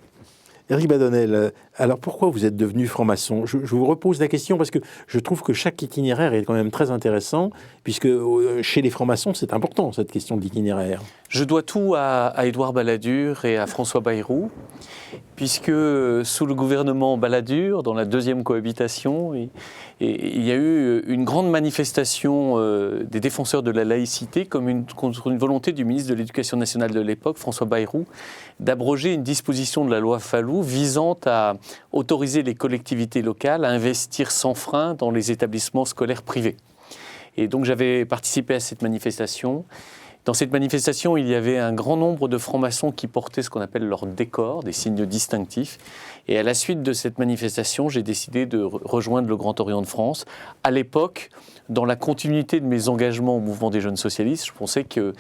Éric Badonnel, alors pourquoi vous êtes devenu franc-maçon ? Je vous repose la question parce que je trouve que chaque itinéraire est quand même très intéressant, puisque chez les francs-maçons, c'est important, cette question de l'itinéraire. Je dois tout à Édouard Balladur et à François Bayrou, puisque sous le gouvernement Balladur, dans la deuxième cohabitation, il y a eu une grande manifestation des défenseurs de la laïcité contre une volonté du ministre de l'Éducation nationale de l'époque, François Bayrou, d'abroger une disposition de la loi Fallou visant à autoriser les collectivités locales à investir sans frein dans les établissements scolaires privés. Et donc j'avais participé à cette manifestation. Dans cette manifestation, il y avait un grand nombre de francs-maçons qui portaient ce qu'on appelle leur décor, des signes distinctifs. Et à la suite de cette manifestation, j'ai décidé de rejoindre le Grand Orient de France. À l'époque, dans la continuité de mes engagements au mouvement des jeunes socialistes, je pensais que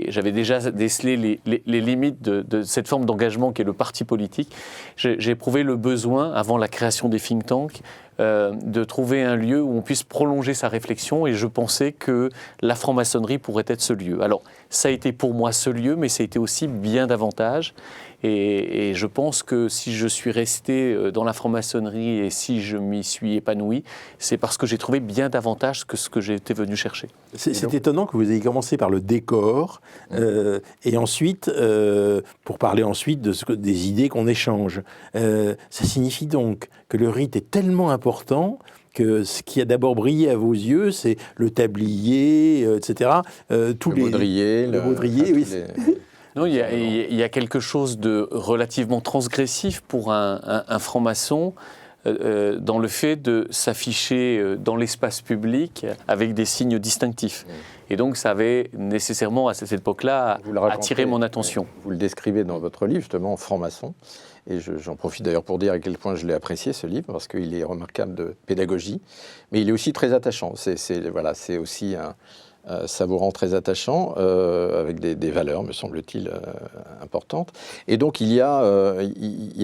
j'avais déjà décelé les limites de cette forme d'engagement qu'est le parti politique. J'ai éprouvé le besoin, avant la création des think tanks, de trouver un lieu où on puisse prolonger sa réflexion, et je pensais que la franc-maçonnerie pourrait être ce lieu. Alors, ça a été pour moi ce lieu, mais ça a été aussi bien davantage. Et je pense que si je suis resté dans la franc-maçonnerie et si je m'y suis épanoui, c'est parce que j'ai trouvé bien davantage que ce que j'étais venu chercher. C'est étonnant que vous ayez commencé par le décor et ensuite, pour parler ensuite des idées qu'on échange. Ça signifie donc que le rite est tellement important que ce qui a d'abord brillé à vos yeux, c'est le tablier, etc. Le baudrier. Le baudrier, oui. Non, il y a quelque chose de relativement transgressif pour un franc-maçon dans le fait de s'afficher dans l'espace public avec des signes distinctifs. Et donc, ça avait nécessairement, à cette époque-là, attiré mon attention. Vous le décrivez dans votre livre, justement, franc-maçon. Et j'en profite d'ailleurs pour dire à quel point je l'ai apprécié, ce livre, parce qu'il est remarquable de pédagogie. Mais il est aussi très attachant. C'est aussi ça vous rend très attachant, avec des valeurs, me semble-t-il, importantes. Et donc, il y a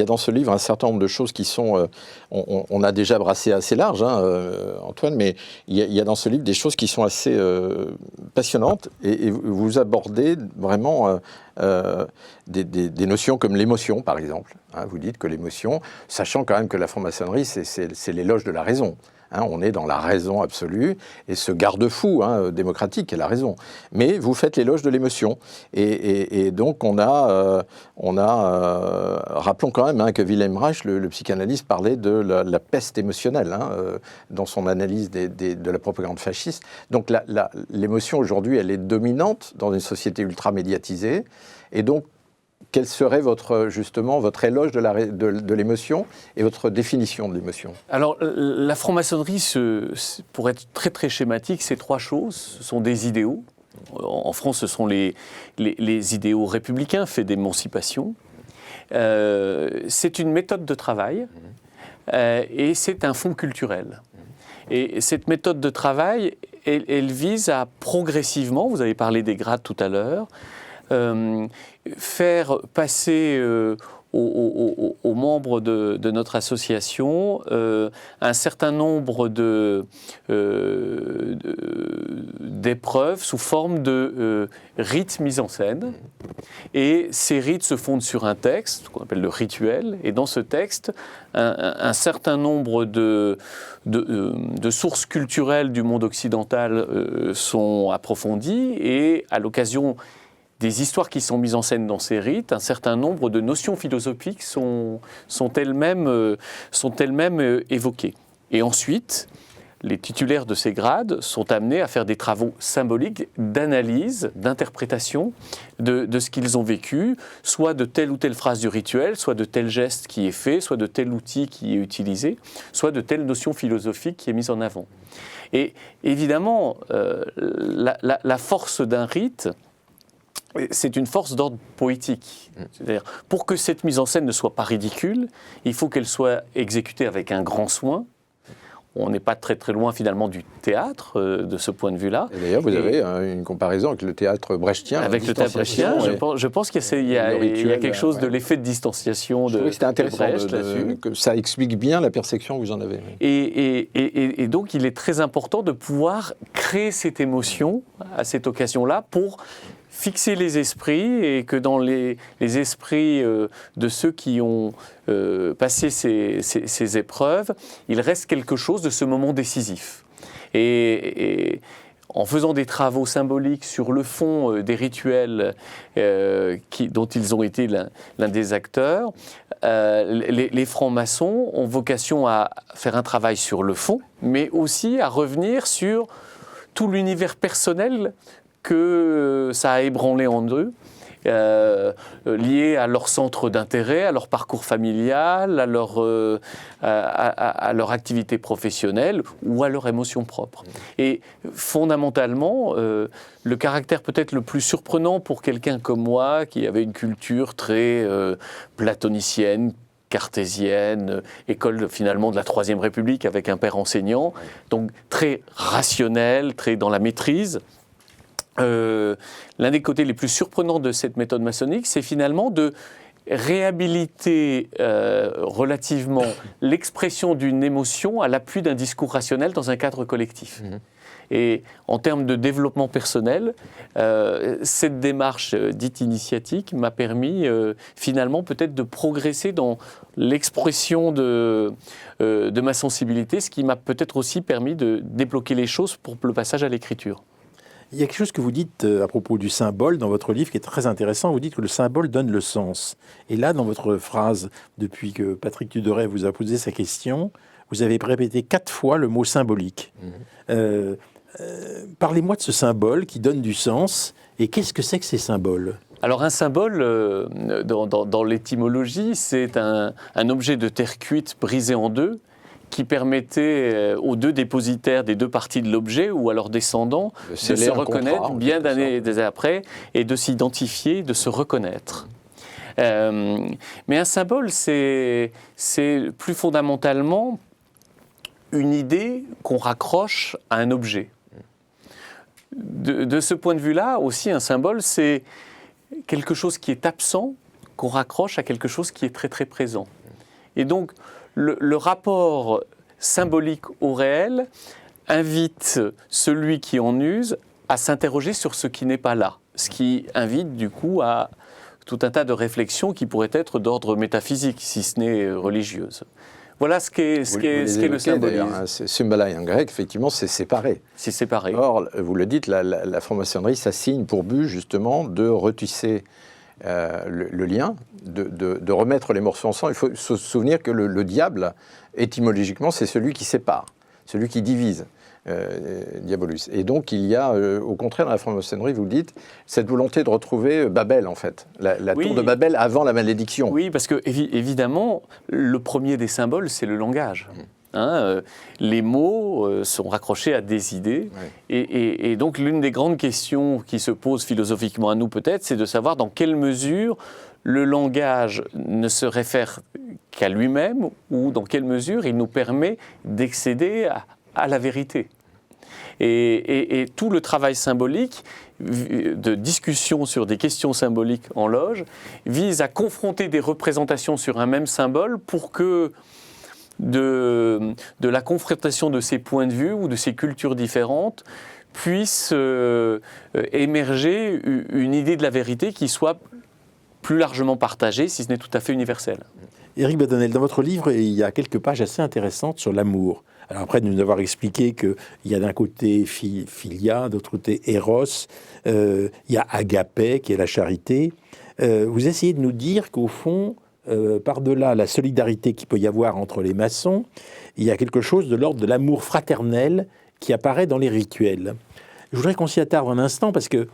dans ce livre un certain nombre de choses qui sont... on a déjà brassé assez large, Antoine, mais il y a dans ce livre des choses qui sont assez passionnantes. Et vous abordez vraiment des notions comme l'émotion, par exemple. Vous dites que l'émotion, sachant quand même que la franc-maçonnerie, c'est l'éloge de la raison. On est dans la raison absolue, et ce garde-fou démocratique est la raison. Mais vous faites l'éloge de l'émotion. Et donc on a rappelons quand même que Wilhelm Reich, le psychanalyste, parlait de la peste émotionnelle dans son analyse de la propagande fasciste. Donc l'émotion aujourd'hui, elle est dominante dans une société ultra médiatisée. Et donc, quel serait votre éloge de l'émotion et votre définition de l'émotion ? Alors, la franc-maçonnerie, pour être très très schématique, c'est trois choses. Ce sont des idéaux. En France, ce sont les idéaux républicains, faits d'émancipation. C'est une méthode de travail et c'est un fonds culturel. Et cette méthode de travail, elle vise à progressivement, vous avez parlé des grades tout à l'heure, faire passer aux membres de notre association un certain nombre d'épreuves sous forme de rites mis en scène. Et ces rites se fondent sur un texte qu'on appelle le rituel. Et dans ce texte, un certain nombre de sources culturelles du monde occidental sont approfondies. Et à l'occasion des histoires qui sont mises en scène dans ces rites, un certain nombre de notions philosophiques sont elles-mêmes évoquées. Et ensuite, les titulaires de ces grades sont amenés à faire des travaux symboliques d'analyse, d'interprétation de ce qu'ils ont vécu, soit de telle ou telle phrase du rituel, soit de tel geste qui est fait, soit de tel outil qui est utilisé, soit de telle notion philosophique qui est mise en avant. Et évidemment, la force d'un rite, c'est une force d'ordre poétique. C'est-à-dire, pour que cette mise en scène ne soit pas ridicule, il faut qu'elle soit exécutée avec un grand soin. On n'est pas très très loin finalement du théâtre de ce point de vue-là. Et d'ailleurs, vous avez une comparaison avec le théâtre brechtien. Avec le théâtre brechtien, je pense qu'il y a quelque chose de l'effet de distanciation de Brecht. C'était intéressant là-dessus. que ça explique bien la perception que vous en avez. Et donc, il est très important de pouvoir créer cette émotion à cette occasion-là pour fixer les esprits et que dans les esprits de ceux qui ont passé ces épreuves, il reste quelque chose de ce moment décisif. Et en faisant des travaux symboliques sur le fond des rituels dont ils ont été l'un des acteurs, les francs-maçons ont vocation à faire un travail sur le fond, mais aussi à revenir sur tout l'univers personnel que ça a ébranlé en eux, lié à leur centre d'intérêt, à leur parcours familial, à leur activité professionnelle ou à leur émotion propre. Et fondamentalement, le caractère peut-être le plus surprenant pour quelqu'un comme moi, qui avait une culture très platonicienne, cartésienne, école finalement de la Troisième République avec un père enseignant, donc très rationnel, très dans la maîtrise. L'un des côtés les plus surprenants de cette méthode maçonnique, c'est finalement de réhabiliter relativement l'expression d'une émotion à l'appui d'un discours rationnel dans un cadre collectif. Et en termes de développement personnel, cette démarche dite initiatique m'a permis finalement peut-être de progresser dans l'expression de ma sensibilité, ce qui m'a peut-être aussi permis de débloquer les choses pour le passage à l'écriture. Il y a quelque chose que vous dites à propos du symbole dans votre livre qui est très intéressant. Vous dites que le symbole donne le sens. Et là, dans votre phrase, depuis que Patrick Tudoret vous a posé sa question, vous avez répété 4 fois le mot symbolique. Parlez-moi de ce symbole qui donne du sens. Et qu'est-ce que c'est que ces symboles ? Alors un symbole, dans l'étymologie, c'est un objet de terre cuite brisé en deux, qui permettait aux deux dépositaires des deux parties de l'objet ou à leurs descendants de se reconnaître bien d'années après et de s'identifier, de se reconnaître. Mais un symbole, c'est plus fondamentalement une idée qu'on raccroche à un objet. De ce point de vue-là, aussi, un symbole, c'est quelque chose qui est absent, qu'on raccroche à quelque chose qui est très très présent. Et donc, le rapport symbolique au réel invite celui qui en use à s'interroger sur ce qui n'est pas là, ce qui invite du coup à tout un tas de réflexions qui pourraient être d'ordre métaphysique, si ce n'est religieuse. Voilà ce qu'est le symbolisme. Symbolai en grec, effectivement, c'est séparé. C'est séparé. Or, vous le dites, la franc-maçonnerie s'assigne pour but justement de retisser le lien, de remettre les morceaux ensemble. Il faut se souvenir que le diable, étymologiquement, c'est celui qui sépare, celui qui divise, diabolus. Et donc, il y a, au contraire, dans la franc-maçonnerie, vous le dites, cette volonté de retrouver Babel, en fait, la tour de Babel avant la malédiction. Oui, parce que, évidemment, le premier des symboles, c'est le langage. Les mots sont raccrochés à des idées. Et donc, l'une des grandes questions qui se posent philosophiquement à nous, peut-être, c'est de savoir dans quelle mesure le langage ne se réfère qu'à lui-même ou dans quelle mesure il nous permet d'accéder à la vérité. Et tout le travail symbolique, de discussion sur des questions symboliques en loge, vise à confronter des représentations sur un même symbole pour que de la confrontation de ces points de vue ou de ces cultures différentes puisse émerger une idée de la vérité qui soit plus largement partagée, si ce n'est tout à fait universelle. Éric Badonnel, dans votre livre, il y a quelques pages assez intéressantes sur l'amour. Alors après nous avoir expliqué qu'il y a d'un côté philia, d'autre côté éros, il y a agapé qui est la charité. Vous essayez de nous dire qu'au fond, par-delà la solidarité qu'il peut y avoir entre les maçons, il y a quelque chose de l'ordre de l'amour fraternel qui apparaît dans les rituels. Je voudrais qu'on s'y attarde un instant parce que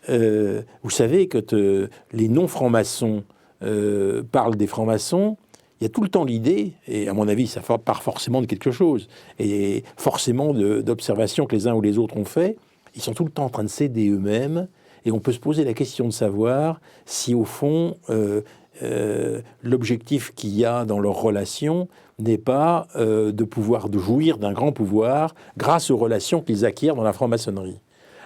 vous savez que les non-francs-maçons parlent des francs-maçons, il y a tout le temps l'idée, et à mon avis ça part forcément de quelque chose, et forcément d'observations que les uns ou les autres ont fait, ils sont tout le temps en train de s'aider eux-mêmes, et on peut se poser la question de savoir si au fond l'objectif qu'il y a dans leur relation n'est pas de jouir d'un grand pouvoir grâce aux relations qu'ils acquièrent dans la franc-maçonnerie.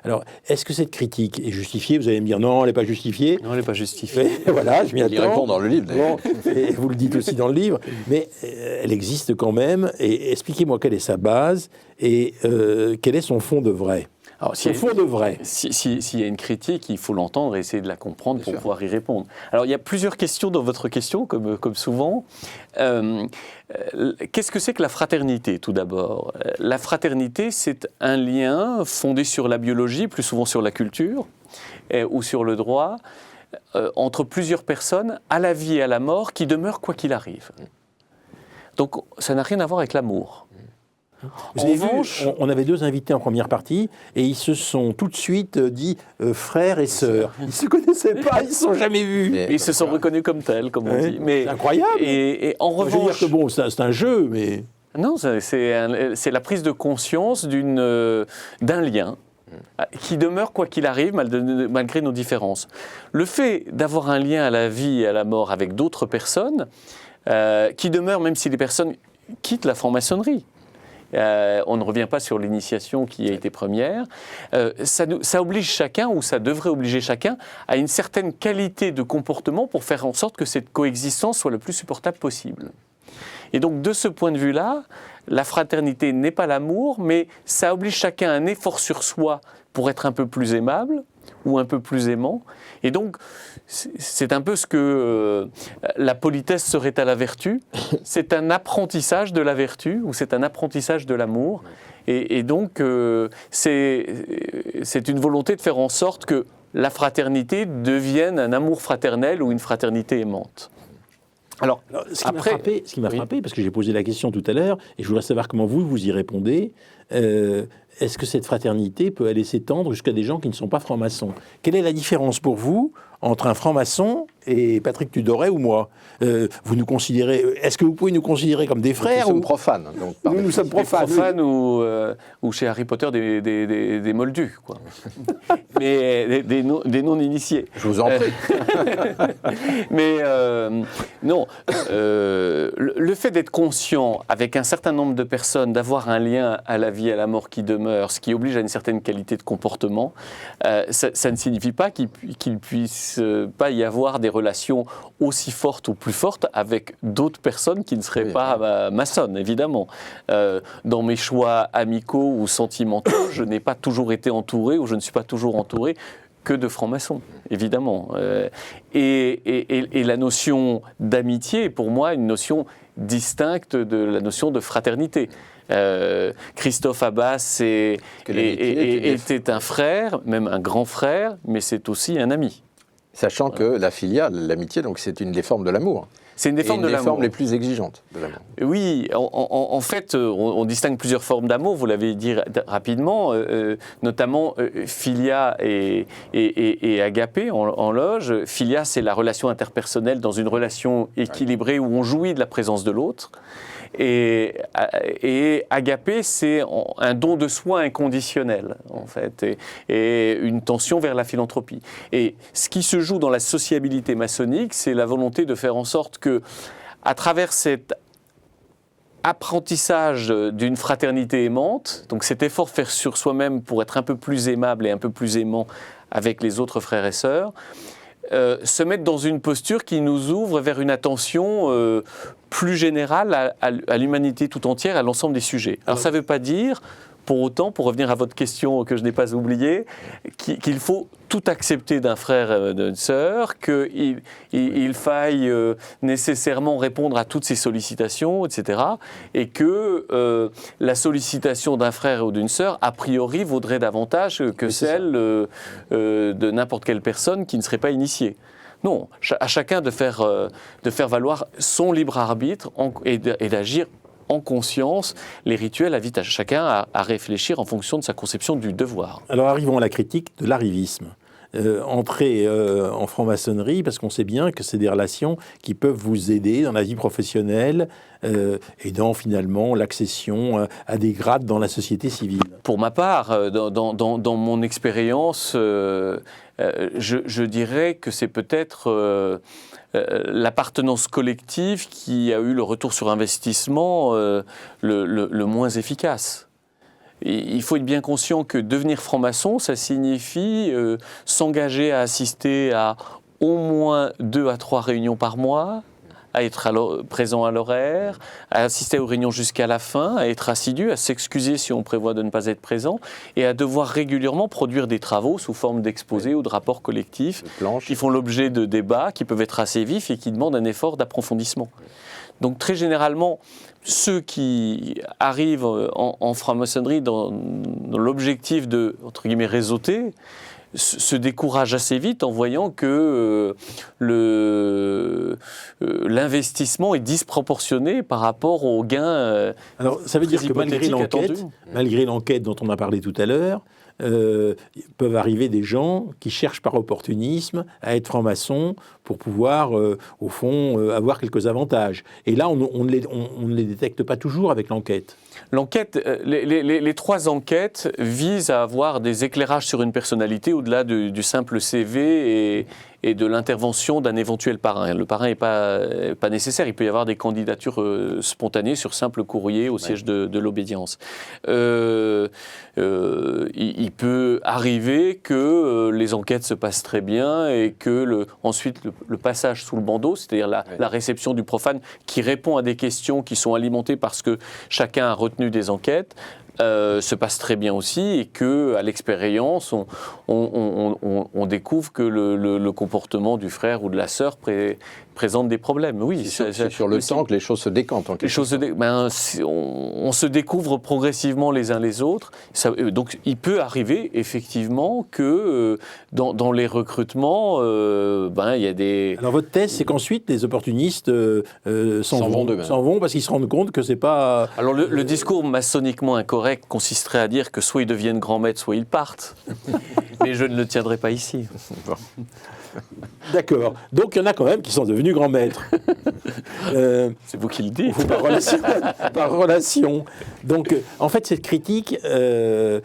Alors, est-ce que cette critique est justifiée? Vous allez me dire non, elle n'est pas justifiée. Non, elle n'est pas justifiée. Mais, voilà, je m'y attends. Il répond dans le livre, d'ailleurs. Bon, et vous le dites aussi dans le livre, mais elle existe quand même. Et expliquez-moi quelle est sa base et quel est son fond de vrai. Alors, Son fond de vrai. S'il y a une critique, il faut l'entendre et essayer de la comprendre Bien pour sûr. pouvoir y répondre. Alors, il y a plusieurs questions dans votre question, comme souvent. Qu'est-ce que c'est que la fraternité, tout d'abord? La fraternité, c'est un lien fondé sur la biologie, plus souvent sur la culture ou sur le droit, entre plusieurs personnes, à la vie et à la mort, qui demeurent quoi qu'il arrive. Donc, ça n'a rien à voir avec l'amour. Vous En avez vu, revanche, on avait 2 invités en première partie et ils se sont tout de suite dit frères et sœurs. Ils ne se connaissaient pas, ils ne se sont jamais vus. Mais- ils se sont reconnus comme tels, comme on Ouais, dit. Mais, c'est incroyable. Et en Je veux dire revanche, que bon, c'est un jeu, mais... non, c'est la prise de conscience d'un lien qui demeure quoi qu'il arrive malgré nos différences. Le fait d'avoir un lien à la vie et à la mort avec d'autres personnes, qui demeure même si les personnes quittent la franc-maçonnerie. On ne revient pas sur l'initiation qui a été première. Ça oblige chacun, ou ça devrait obliger chacun, à une certaine qualité de comportement pour faire en sorte que cette coexistence soit le plus supportable possible. Et donc, de ce point de vue-là, la fraternité n'est pas l'amour, mais ça oblige chacun à un effort sur soi pour être un peu plus aimable ou un peu plus aimant. Et donc, c'est un peu ce que la politesse serait à la vertu. C'est un apprentissage de la vertu ou c'est un apprentissage de l'amour. Et donc, c'est une volonté de faire en sorte que la fraternité devienne un amour fraternel ou une fraternité aimante. Alors, ce qui m'a frappé, parce que j'ai posé la question tout à l'heure, et je voudrais savoir comment vous y répondez, est-ce que cette fraternité peut aller s'étendre jusqu'à des gens qui ne sont pas francs-maçons? Quelle est la différence pour vous entre un franc-maçon et Patrick Tudoret ou moi? Vous nous considérez, est-ce que vous pouvez nous considérer comme des frères? Nous sommes ou... profanes. Donc, par Nous sommes des profanes. profanes ou chez Harry Potter des moldus, quoi. Mais des non-initiés. Je vous en prie. Mais non, le fait d'être conscient avec un certain nombre de personnes, d'avoir un lien à la vie, à la mort qui demeure, ce qui oblige à une certaine qualité de comportement, ça ne signifie pas qu'il puisse pas y avoir des relations aussi fortes ou plus fortes avec d'autres personnes qui ne seraient pas maçonnes, évidemment. Dans mes choix amicaux ou sentimentaux, je n'ai pas toujours été entouré ou je ne suis pas toujours entouré que de francs-maçons, évidemment. Et la notion d'amitié est pour moi une notion distincte de la notion de fraternité. Christophe Abbas était un frère, même un grand frère, mais c'est aussi un ami. Sachant que la filiale, l'amitié, donc c'est une des formes de l'amour. C'est une des formes de l'amour. Une des formes les plus exigeantes de l'amour. Oui, en fait, on distingue plusieurs formes d'amour, vous l'avez dit rapidement, notamment philia et agapé en loge. Philia, c'est la relation interpersonnelle dans une relation équilibrée où on jouit de la présence de l'autre. Et agapé, c'est un don de soi inconditionnel, en fait, et une tension vers la philanthropie. Et ce qui se joue dans la sociabilité maçonnique, c'est la volonté de faire en sorte que, à travers cet apprentissage d'une fraternité aimante, donc cet effort faire sur soi-même pour être un peu plus aimable et un peu plus aimant avec les autres frères et sœurs, se mettre dans une posture qui nous ouvre vers une attention plus générale à l'humanité tout entière, à l'ensemble des sujets. Alors ça ne veut pas dire, pour autant, pour revenir à votre question que je n'ai pas oubliée, qu'il faut tout accepter d'un frère et d'une sœur, qu'il faille nécessairement répondre à toutes ses sollicitations, etc. Et que la sollicitation d'un frère ou d'une sœur, a priori, vaudrait davantage que celle de n'importe quelle personne qui ne serait pas initiée. Non, à chacun de faire valoir son libre arbitre et d'agir en conscience. Les rituels invitent à chacun à réfléchir en fonction de sa conception du devoir. Alors arrivons à la critique de l'arrivisme. Entrer en franc-maçonnerie, parce qu'on sait bien que c'est des relations qui peuvent vous aider dans la vie professionnelle et dans finalement l'accession à des grades dans la société civile. pour ma part, dans mon expérience, je dirais que c'est peut-être l'appartenance collective qui a eu le retour sur investissement le moins efficace. Il faut être bien conscient que devenir franc-maçon, ça signifie s'engager à assister à au moins 2 à 3 réunions par mois, à être présent à l'horaire, à assister aux réunions jusqu'à la fin, à être assidu, à s'excuser si on prévoit de ne pas être présent, et à devoir régulièrement produire des travaux sous forme d'exposés ou de rapports collectifs qui font l'objet de débats, qui peuvent être assez vifs et qui demandent un effort d'approfondissement. Donc très généralement, ceux qui arrivent en franc-maçonnerie dans l'objectif de, entre guillemets, réseauter, se découragent assez vite en voyant que l'investissement est disproportionné par rapport aux gains. Alors ça veut dire que malgré l'enquête dont on a parlé tout à l'heure, peuvent arriver des gens qui cherchent par opportunisme à être francs-maçons pour pouvoir, au fond, avoir quelques avantages. Et là, on ne les détecte pas toujours avec l'enquête. L'enquête, les 3 enquêtes visent à avoir des éclairages sur une personnalité au-delà du simple CV et de l'intervention d'un éventuel parrain. Le parrain n'est pas nécessaire, il peut y avoir des candidatures spontanées sur simple courrier au siège de l'obédience. Il peut arriver que les enquêtes se passent très bien et que ensuite le passage sous le bandeau, c'est-à-dire la réception du profane qui répond à des questions qui sont alimentées parce que chacun a retenu des enquêtes, se passe très bien aussi, et qu'à l'expérience, on découvre que le comportement du frère ou de la sœur présente des problèmes. Oui, c'est sur le temps que les choses se décantent. On se découvre progressivement les uns les autres. Donc il peut arriver effectivement que dans les recrutements, il y a des... Alors votre thèse, c'est qu'ensuite les opportunistes s'en vont parce qu'ils se rendent compte que c'est pas... Alors le discours maçonniquement incorrect consisterait à dire que soit ils deviennent grands maîtres, soit ils partent. Mais je ne le tiendrai pas ici. Bon. D'accord. Donc il y en a quand même qui sont devenus grands maîtres. C'est vous qui le dites. Par relation. Donc en fait, cette critique, de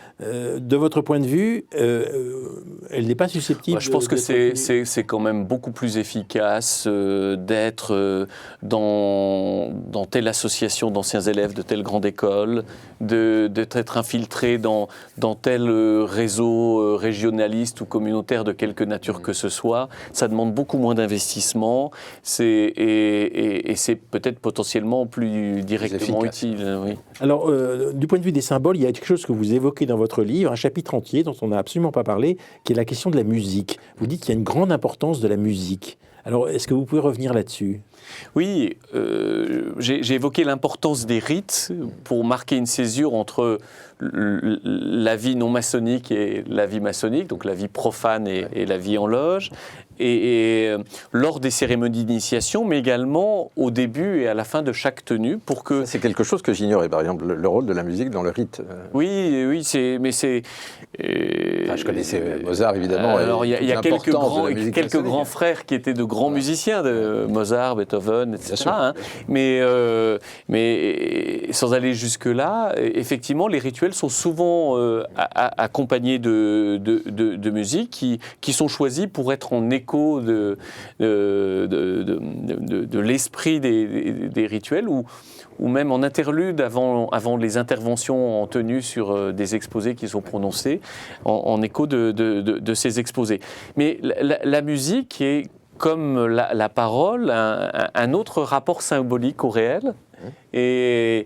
votre point de vue, elle n'est pas susceptible... Je pense que c'est quand même beaucoup plus efficace d'être dans telle association d'anciens élèves de telle grande école, d'être infiltré dans tel réseau régionaliste ou communautaire de quelque nature que ce soit. Ça demande beaucoup moins d'investissement et c'est peut-être potentiellement plus directement utile. Oui. Alors, du point de vue des symboles, il y a quelque chose que vous évoquez dans votre livre, un chapitre entier dont on n'a absolument pas parlé, qui est la question de la musique. Vous dites qu'il y a une grande importance de la musique. Alors, est-ce que vous pouvez revenir là-dessus ? Oui, j'ai évoqué l'importance des rites pour marquer une césure entre la vie non maçonnique et la vie maçonnique, donc la vie profane et la vie en loge, et lors des cérémonies d'initiation, mais également au début et à la fin de chaque tenue, pour que... C'est quelque chose que j'ignorais, par exemple, le rôle de la musique dans le rite. Oui, c'est... je connaissais Mozart, évidemment. Alors, il y a quelques grands frères qui étaient de grands musiciens, de Mozart, Beethoven, etc. Sûr, mais sans aller jusque-là, effectivement, les rituels sont souvent accompagnés de musique qui sont choisis pour être en écho de l'esprit des rituels, ou même en interlude avant les interventions en tenue sur des exposés qui sont prononcés, en écho de ces exposés. Mais la musique est, comme la parole, un autre rapport symbolique au réel. Et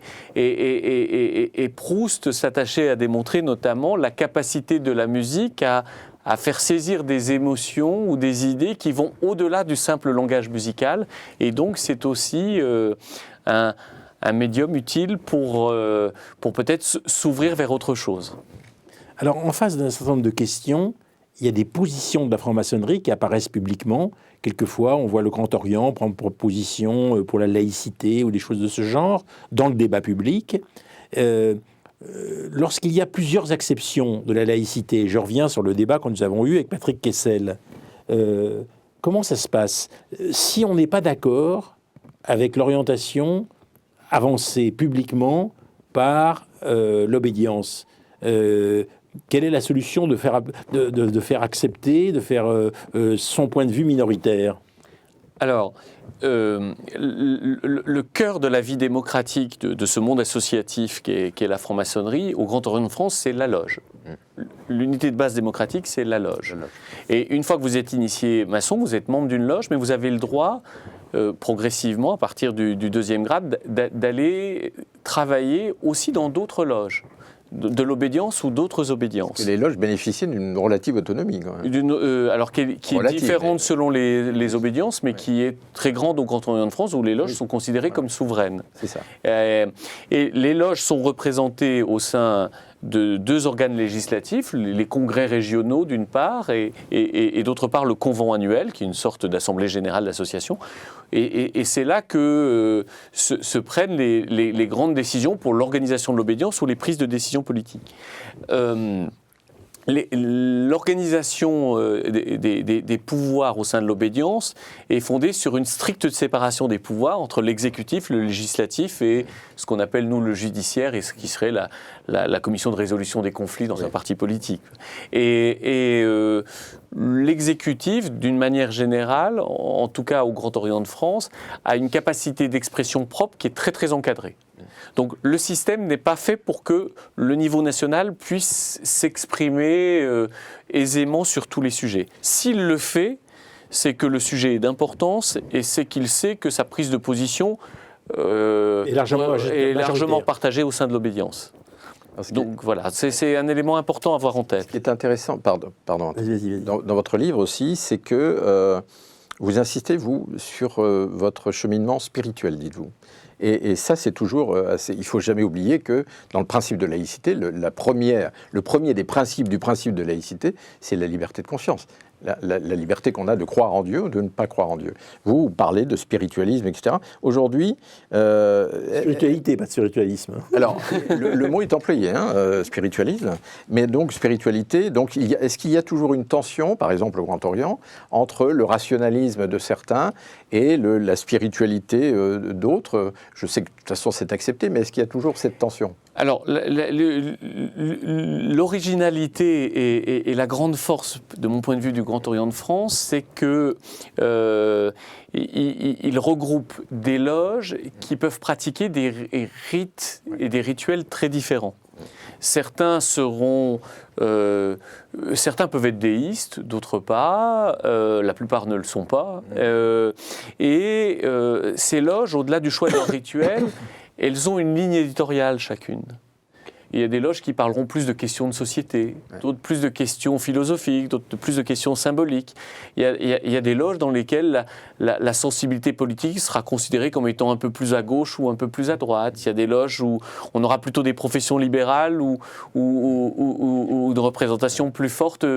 Proust s'attachait à démontrer notamment la capacité de la musique à faire saisir des émotions ou des idées qui vont au-delà du simple langage musical. Et donc c'est aussi un médium utile pour peut-être s'ouvrir vers autre chose. Alors en face d'un certain nombre de questions, il y a des positions de la franc-maçonnerie qui apparaissent publiquement. Quelquefois, on voit le Grand Orient prendre position pour la laïcité ou des choses de ce genre dans le débat public. Lorsqu'il y a plusieurs acceptions de la laïcité, je reviens sur le débat que nous avons eu avec Patrick Kessel, comment ça se passe ? Si on n'est pas d'accord avec l'orientation avancée publiquement par l'obédience, quelle est la solution de faire accepter, de faire son point de vue minoritaire ? Alors, le cœur de la vie démocratique de ce monde associatif qu'est la franc-maçonnerie, au Grand Orient de France, c'est la loge. L'unité de base démocratique, c'est la loge. Et une fois que vous êtes initié maçon, vous êtes membre d'une loge, mais vous avez le droit, progressivement, à partir du 2e grade, d'aller travailler aussi dans d'autres loges. De l'obédience ou d'autres obédiences. Et les loges bénéficient d'une relative autonomie, quand même. Alors qui est différente selon les obédiences, mais qui est très grande au Grand Orient de France, où les loges sont considérées comme souveraines. C'est ça. Et les loges sont représentées au sein de 2 organes législatifs, les congrès régionaux d'une part, et d'autre part le convent annuel, qui est une sorte d'assemblée générale d'association. Et c'est là que se prennent les grandes décisions pour l'organisation de l'obédience ou les prises de décisions politiques. L'organisation des pouvoirs au sein de l'obédience est fondée sur une stricte séparation des pouvoirs entre l'exécutif, le législatif et ce qu'on appelle, nous, le judiciaire, et ce qui serait la commission de résolution des conflits dans un parti politique. Et l'exécutif, d'une manière générale, en tout cas au Grand Orient de France, a une capacité d'expression propre qui est très très encadrée. Donc le système n'est pas fait pour que le niveau national puisse s'exprimer aisément sur tous les sujets. S'il le fait, c'est que le sujet est d'importance et c'est qu'il sait que sa prise de position est largement partagée au sein de l'obédience. Donc voilà, c'est un élément important à avoir en tête. Ce qui est intéressant, pardon. Vas-y. Dans votre livre aussi, c'est que vous insistez, vous, sur votre cheminement spirituel, dites-vous. Et ça, c'est toujours assez... Il ne faut jamais oublier que dans le principe de laïcité, le premier des principes du principe de laïcité, c'est la liberté de conscience. La liberté qu'on a de croire en Dieu ou de ne pas croire en Dieu. Vous parlez de spiritualisme, etc. Aujourd'hui... spiritualité, pas de spiritualisme. Alors, le mot est employé, spiritualisme. Mais donc, spiritualité, donc, est-ce qu'il y a toujours une tension, par exemple au Grand Orient, entre le rationalisme de certains et la spiritualité d'autres? Je sais que de toute façon c'est accepté, mais est-ce qu'il y a toujours cette tension? Alors, l'originalité et la grande force, de mon point de vue, du Grand Orient de France, c'est que il regroupe des loges qui peuvent pratiquer des rites et des rituels très différents. Certains peuvent être déistes, d'autres pas, la plupart ne le sont pas. Ces loges, au-delà du choix de leur rituel, elles ont une ligne éditoriale chacune. Il y a des loges qui parleront plus de questions de société, d'autres plus de questions philosophiques, d'autres plus de questions symboliques. Il y a des loges dans lesquelles la sensibilité politique sera considérée comme étant un peu plus à gauche ou un peu plus à droite. Il y a des loges où on aura plutôt des professions libérales ou une représentation plus forte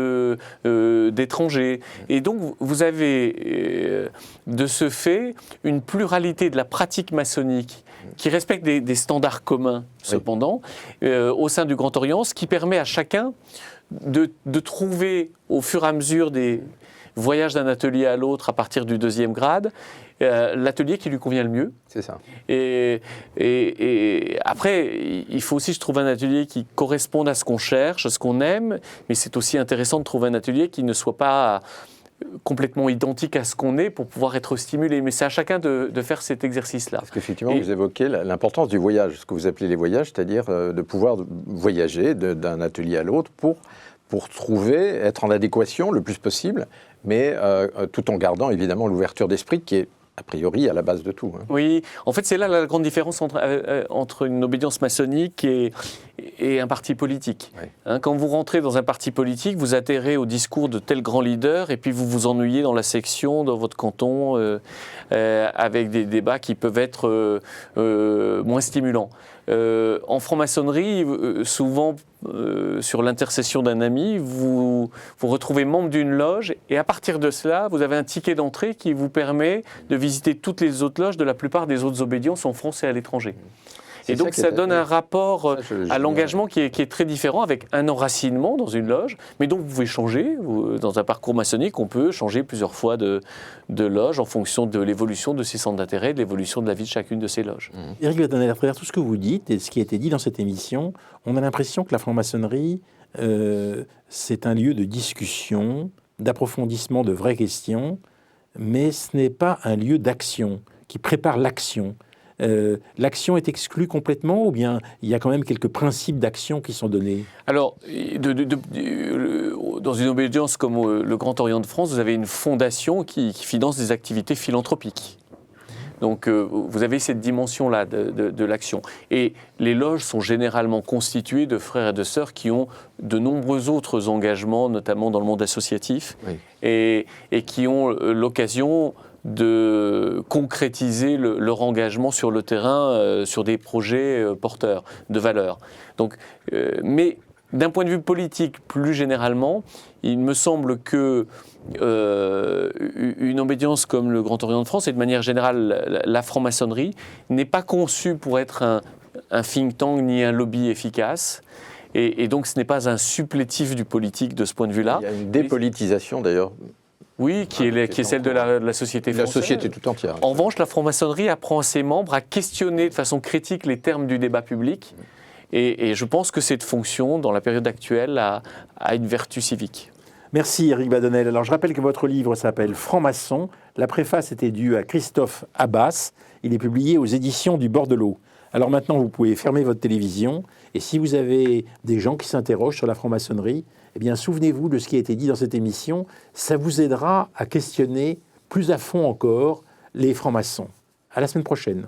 d'étrangers. Et donc vous avez de ce fait une pluralité de la pratique maçonnique qui respecte des standards communs, cependant, au sein du Grand Orient, ce qui permet à chacun de trouver, au fur et à mesure des voyages d'un atelier à l'autre à partir du 2e grade, l'atelier qui lui convient le mieux. C'est ça. Et après, il faut aussi, je trouve, un atelier qui corresponde à ce qu'on cherche, à ce qu'on aime, mais c'est aussi intéressant de trouver un atelier qui ne soit pas complètement identique à ce qu'on est pour pouvoir être stimulé. Mais c'est à chacun de faire cet exercice-là. Parce qu'effectivement, vous évoquez l'importance du voyage, ce que vous appelez les voyages, c'est-à-dire de pouvoir voyager d'un atelier à l'autre pour trouver, être en adéquation le plus possible, mais tout en gardant évidemment l'ouverture d'esprit qui est a priori à la base de tout. Oui, en fait c'est là la grande différence entre une obédience maçonnique et un parti politique. Oui. Quand vous rentrez dans un parti politique, vous atterrez au discours de tel grand leader et puis vous vous ennuyez dans la section, dans votre canton, avec des débats qui peuvent être moins stimulants. En franc-maçonnerie, souvent sur l'intercession d'un ami, vous retrouvez membre d'une loge et à partir de cela, vous avez un ticket d'entrée qui vous permet de visiter toutes les autres loges de la plupart des autres obédiences en France et à l'étranger. C'est Et donc ça qui ça est donne un rapport Ça, à l'engagement qui est très différent, avec un enracinement dans une loge, mais donc vous pouvez changer. Dans un parcours maçonnique, on peut changer plusieurs fois de loge en fonction de l'évolution de ses centres d'intérêt, de l'évolution de la vie de chacune de ces loges. Éric Vadonel, à travers tout ce que vous dites et ce qui a été dit dans cette émission, on a l'impression que la franc-maçonnerie, c'est un lieu de discussion, d'approfondissement de vraies questions, mais ce n'est pas un lieu d'action qui prépare l'action. L'action est exclue complètement ou bien il y a quand même quelques principes d'action qui sont donnés? Alors, dans une obédience comme le Grand Orient de France, vous avez une fondation qui finance des activités philanthropiques. Donc vous avez cette dimension-là de l'action. Et les loges sont généralement constituées de frères et de sœurs qui ont de nombreux autres engagements, notamment dans le monde associatif, Oui. et qui ont l'occasion de concrétiser leur engagement sur le terrain, sur des projets porteurs de valeurs. Donc, mais d'un point de vue politique, plus généralement, il me semble que une obédience comme le Grand Orient de France, et de manière générale la franc-maçonnerie, n'est pas conçue pour être un think tank ni un lobby efficace. Et donc ce n'est pas un supplétif du politique de ce point de vue-là. Il y a une dépolitisation d'ailleurs. Oui, qui est celle de la société La française. société tout entière. En revanche, la franc-maçonnerie apprend à ses membres à questionner de façon critique les termes du débat public. Et je pense que cette fonction, dans la période actuelle, a une vertu civique. Merci Éric Vadonel. Alors je rappelle que votre livre s'appelle Franc-maçon. La préface était due à Christophe Abbas. Il est publié aux éditions du Bordelot. Alors maintenant, vous pouvez fermer votre télévision. Et si vous avez des gens qui s'interrogent sur la franc-maçonnerie, eh bien souvenez-vous de ce qui a été dit dans cette émission. Ça vous aidera à questionner plus à fond encore les francs-maçons. À la semaine prochaine.